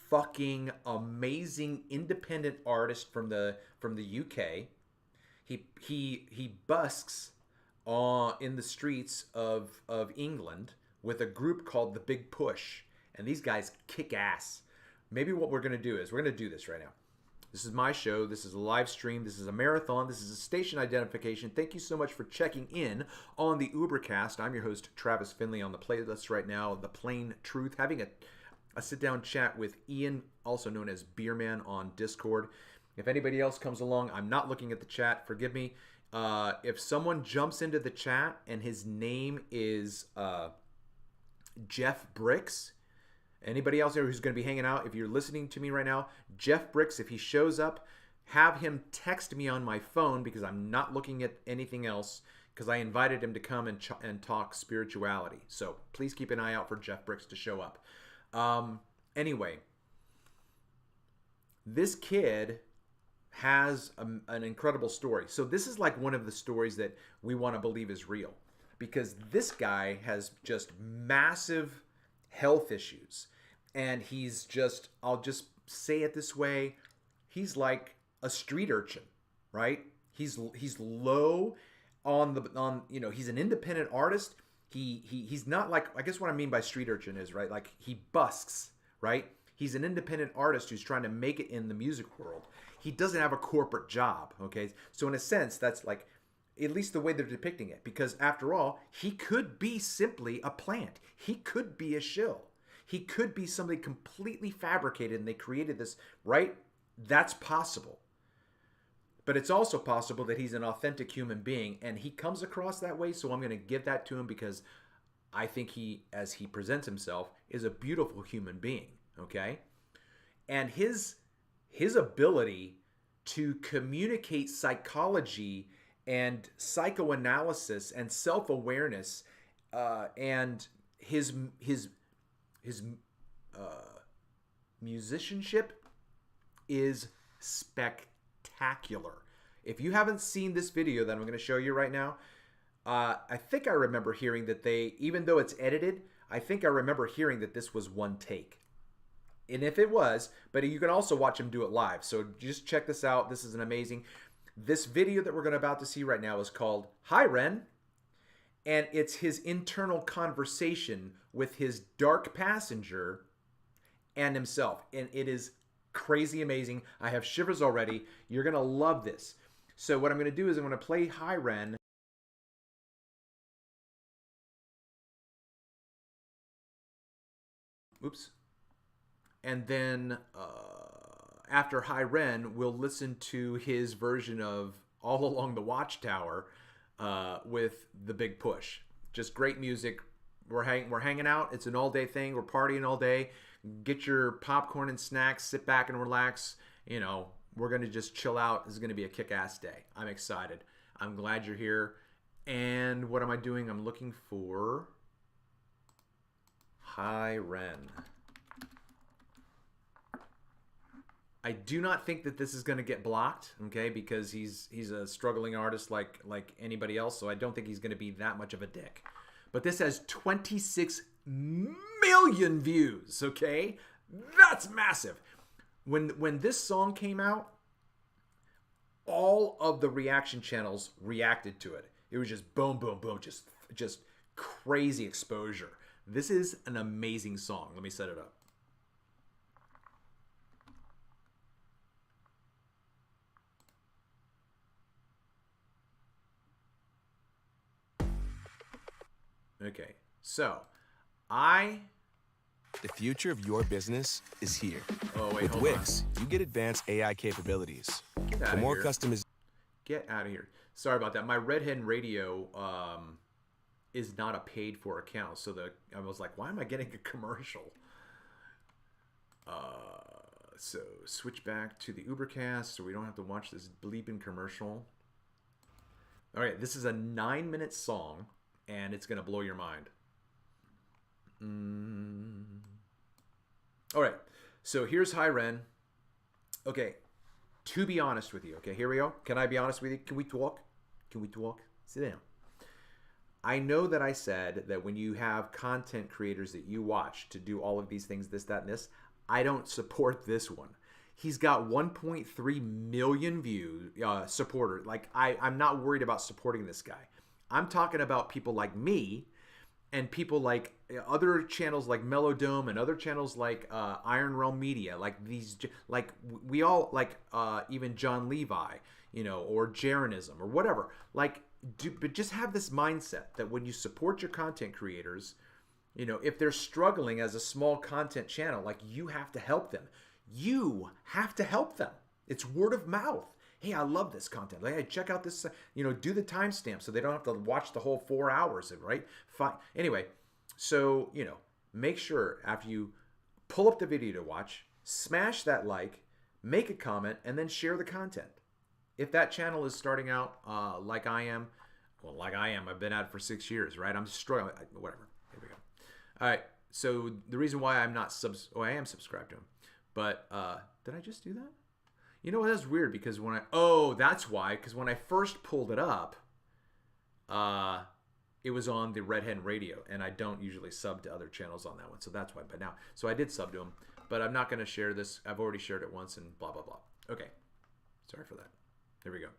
fucking amazing independent artist from the UK. He busks in the streets of England with a group called The Big Push, and these guys kick ass. Maybe what we're gonna do is we're gonna do this right now. This is my show. This is a live stream. This is a marathon. This is a station identification. Thank you so much for checking in on the Ubercast. I'm your host, Travis Finley, on the playlist right now, The Plain Truth, having a sit-down chat with Ian, also known as Beerman, on Discord. If anybody else comes along, I'm not looking at the chat. Forgive me. If someone jumps into the chat and his name is Jeff Bricks, anybody else there who's going to be hanging out, if you're listening to me right now, Jeff Bricks, if he shows up, have him text me on my phone, because I'm not looking at anything else, because I invited him to come and talk spirituality. So please keep an eye out for Jeff Bricks to show up. Anyway, this kid has an incredible story. So this is like one of the stories that we want to believe is real, because this guy has just massive health issues, and he's just, I'll just say it this way, he's like a street urchin, right? He's low on he's an independent artist. He's not like, I guess what I mean by street urchin is, right, like he busks, right? He's an independent artist who's trying to make it in the music world. He doesn't have a corporate job, okay? So in a sense, that's like, at least the way they're depicting it, because after all, he could be simply a plant. He could be a shill. He could be somebody completely fabricated and they created this, right? That's possible. But it's also possible that he's an authentic human being, and he comes across that way, so I'm going to give that to him, because I think he, as he presents himself, is a beautiful human being, okay? And his ability to communicate psychology and psychoanalysis and self-awareness, and his musicianship is spectacular. spectacular. If you haven't seen this video that I'm going to show you right now, I think I remember hearing that they, even though it's edited, I think I remember hearing that this was one take. And if it was, but you can also watch him do it live. So just check this out. This is an amazing. This video that we're about to see right now is called Hi Ren. And it's his internal conversation with his dark passenger and himself. And it is crazy amazing. I have shivers already. You're going to love this. So what I'm going to do is I'm going to play Hi Ren. Oops. And then after Hi Ren, we'll listen to his version of All Along the Watchtower with The Big Push. Just great music. We're hanging out. It's an all-day thing. We're partying all day. Get your popcorn and snacks. Sit back and relax. You know, we're going to just chill out. This is going to be a kick-ass day. I'm excited. I'm glad you're here. And what am I doing? I'm looking for Hi Ren. I do not think that this is going to get blocked, okay, because he's a struggling artist like anybody else, so I don't think he's going to be that much of a dick. But this has 26 million views, okay? That's massive. When this song came out, all of the reaction channels reacted to it. It was just boom, boom, boom, just crazy exposure. This is an amazing song. Let me set it up. Okay, so The future of your business is here. Oh, wait, with hold Wix, you get advanced AI capabilities. Get out For of more here. customization. Get out of here. Sorry about that. My Red Hen Radio is not a paid for account, so I was like, why am I getting a commercial? So switch back to the Ubercast so we don't have to watch this bleeping commercial. All right, this is a 9-minute song, and it's gonna blow your mind. All right, so here's Hi Ren. Okay, to be honest with you, okay, here we go. Can I be honest with you? Can we talk? Can we talk? Sit down. I know that I said that when you have content creators that you watch to do all of these things, this, that, and this, I don't support this one. He's got 1.3 million views, supporters. Like, I'm not worried about supporting this guy. I'm talking about people like me and people like other channels like MELLOWDOEM and other channels like Iron Realm Media, like these, like we all, like even John Levi, you know, or Jaronism or whatever. Like, but just have this mindset that when you support your content creators, you know, if they're struggling as a small content channel, like, you have to help them. You have to help them. It's word of mouth. Hey, I love this content. Hey, check out this, you know, do the timestamp so they don't have to watch the whole 4 hours, right? Fine. Anyway, so, you know, make sure after you pull up the video to watch, smash that like, make a comment, and then share the content. If that channel is starting out like I am, well, like I am, I've been at it for 6 years, right? I'm struggling, whatever. Here we go. All right. So the reason why I'm not I am subscribed to him, but did I just do that? You know what? That's weird because when that's why. Because when I first pulled it up, it was on the Red Hen Radio, and I don't usually sub to other channels on that one, so that's why. But now, so I did sub to him, but I'm not going to share this. I've already shared it once, and blah blah blah. Okay, sorry for that. Here we go.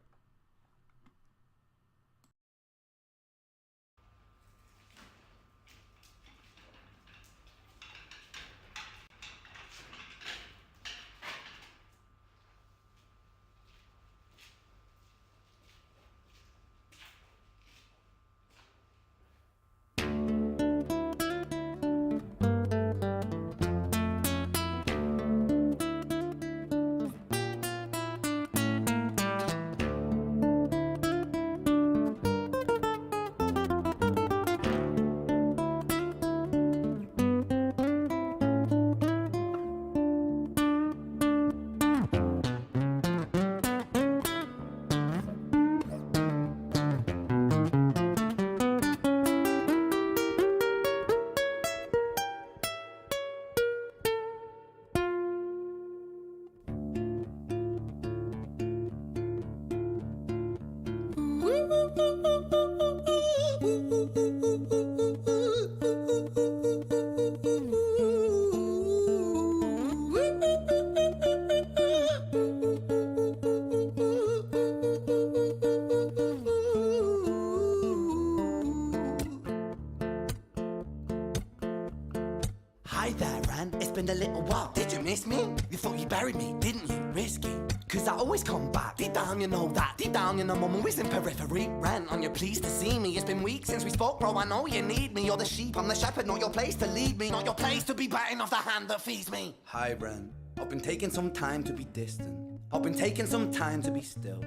Ran, it's been a little while. Did you miss me? You thought you buried me, didn't you? Risky. Cause I always come back. Deep down you know that. Deep down you know I'm always in periphery. Ran, on your pleased to see me. It's been weeks since we spoke, bro. I know you need me. You're the sheep, I'm the shepherd. Not your place to lead me. Not your place to be biting off the hand that feeds me. Hi, Ran. I've been taking some time to be distant. I've been taking some time to be still.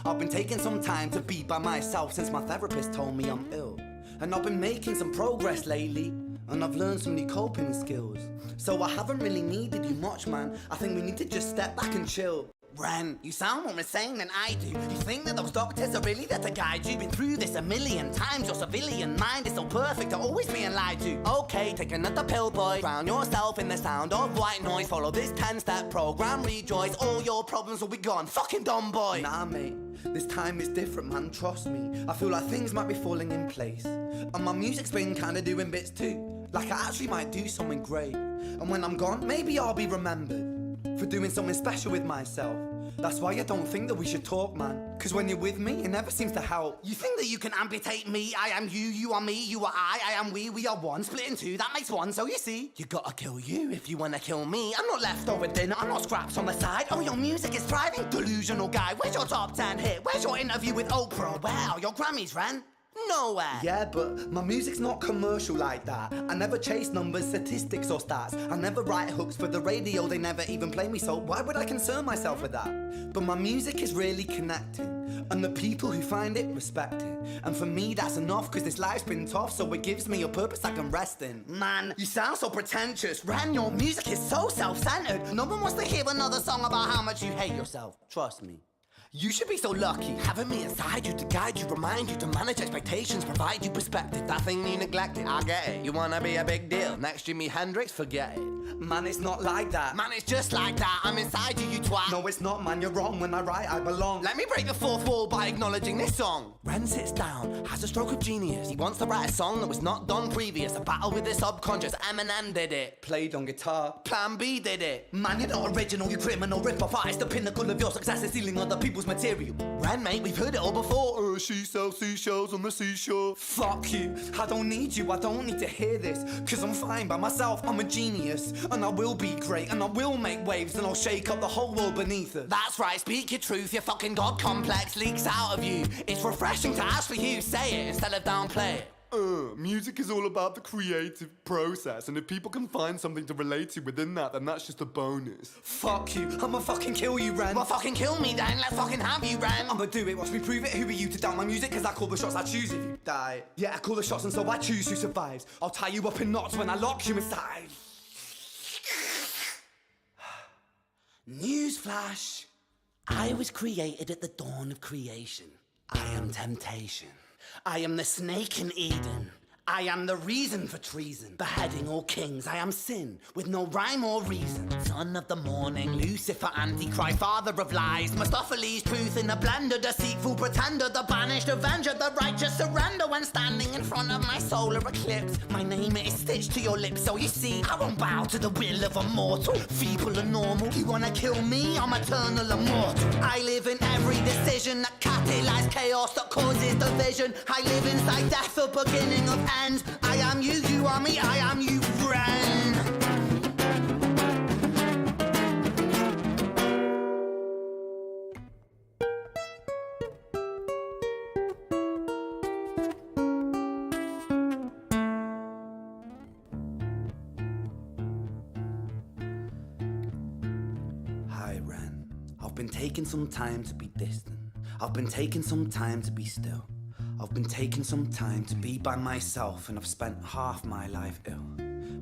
I've been taking some time to be by myself since my therapist told me I'm ill. And I've been making some progress lately. And I've learned some new coping skills. So I haven't really needed you much, man. I think we need to just step back and chill. Ren, you sound more insane than I do. You think that those doctors are really there to guide you? Been through this a million times. Your civilian mind is so perfect to always being lied to. Okay, take another pill, boy. Drown yourself in the sound of white noise. Follow this 10-step program, rejoice. All your problems will be gone. Fucking dumb boy. Nah, mate. This time is different, man. Trust me. I feel like things might be falling in place. And my music's been kinda doing bits too. Like I actually might do something great. And when I'm gone, maybe I'll be remembered for doing something special with myself. That's why I don't think that we should talk, man. Cause when you're with me, it never seems to help. You think that you can amputate me? I am you, you are me, you are I am we are one. Split in two, that makes one. So you see, you gotta kill you if you wanna kill me. I'm not leftover dinner, I'm not scraps on the side. Oh, your music is thriving, delusional guy. Where's your top 10 hit? Where's your interview with Oprah? Where are your Grammys, Ren? Nowhere. Yeah, but my music's not commercial like that. I never chase numbers, statistics or stats. I never write hooks for the radio, they never even play me, so why would I concern myself with that? But my music is really connecting, and the people who find it respect it. And for me that's enough, cause this life's been tough, so it gives me a purpose I can rest in. Man, you sound so pretentious. Ren, your music is so self-centered. No one wants to hear another song about how much you hate yourself. Trust me. You should be so lucky, having me inside you to guide you, remind you to manage expectations, provide you perspective. That thing you neglected, I get it. You wanna be a big deal, next Jimi Hendrix, forget it. Man, it's not like that. Man, it's just like that. I'm inside you, you twat. No, it's not, man, you're wrong. When I write, I belong. Let me break the fourth wall by acknowledging this song. Ren sits down, has a stroke of genius. He wants to write a song that was not done previous. A battle with the subconscious, Eminem did it. Played on guitar, Plan B did it. Man, you're not original, you criminal rip-off artist. The pinnacle of your success is stealing other people's material. Ren, mate, we've heard it all before. She sells seashells on the seashore. Fuck you, I don't need you, I don't need to hear this. Cause I'm fine by myself, I'm a genius. And I will be great, and I will make waves, and I'll shake up the whole world beneath us. That's right, speak your truth, your fucking God complex leaks out of you. It's refreshing to ask for you, say it instead of downplay it. Music is all about the creative process, and if people can find something to relate to within that, then that's just a bonus. Fuck you, I'ma fucking kill you, Ren. Well, fucking kill me then, let's fucking have you, Ren. I'ma do it, watch me prove it. Who are you to doubt my music? Cause I call the shots, I choose if you die. Yeah, I call the shots and so I choose who survives. I'll tie you up in knots when I lock you inside. Newsflash, I was created at the dawn of creation. I am temptation. I am the snake in Eden. I am the reason for treason. Beheading all kings, I am sin, with no rhyme or reason. Son of the morning, Lucifer, Antichrist, father of lies. Mustopheles, truth in a blender, deceitful pretender, the banished avenger, the righteous surrender when standing in front of my solar eclipse. My name is stitched to your lips, so you see, I won't bow to the will of a mortal. Feeble and normal, you wanna kill me? I'm eternal immortal. I live in every decision that catalyzes chaos, that causes division. I live inside death, the beginning of end. I am you, you are me, I am you, friend. Hi, Ren. I've been taking some time to be distant. I've been taking some time to be still. I've been taking some time to be by myself, and I've spent half my life ill.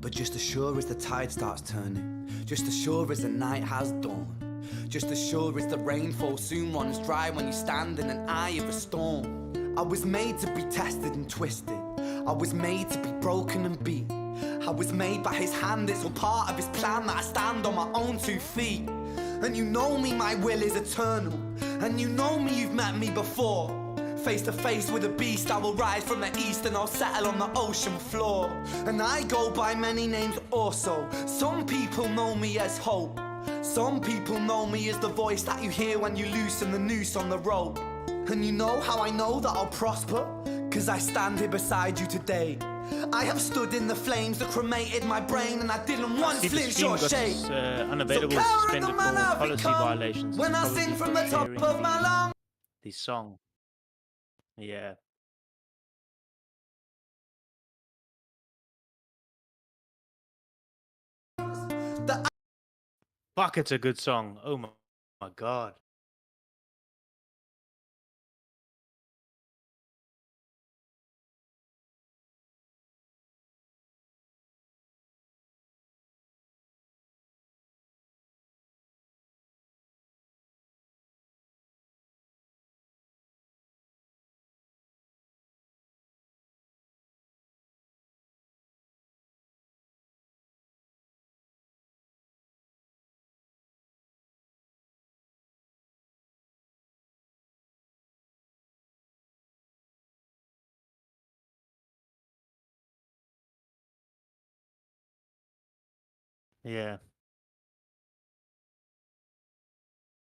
But just as sure as the tide starts turning, just as sure as the night has dawned, just as sure as the rainfall soon runs dry when you stand in an eye of a storm. I was made to be tested and twisted. I was made to be broken and beat. I was made by his hand, it's all part of his plan that I stand on my own 2 feet. And you know me, my will is eternal. And you know me, you've met me before. Face to face with a beast, I will rise from the east and I'll settle on the ocean floor. And I go by many names also. Some people know me as hope. Some people know me as the voice that you hear when you loosen the noose on the rope. And you know how I know that I'll prosper? Cause I stand here beside you today. I have stood in the flames that cremated my brain, and I didn't once See, the flinch stream or got shake. unavailable, So coward suspended the man for I've policy become violations. when I Probably sing for from the top sharing of my lungs. the song. Yeah. Fuck, it's a good song. Oh my god. Yeah.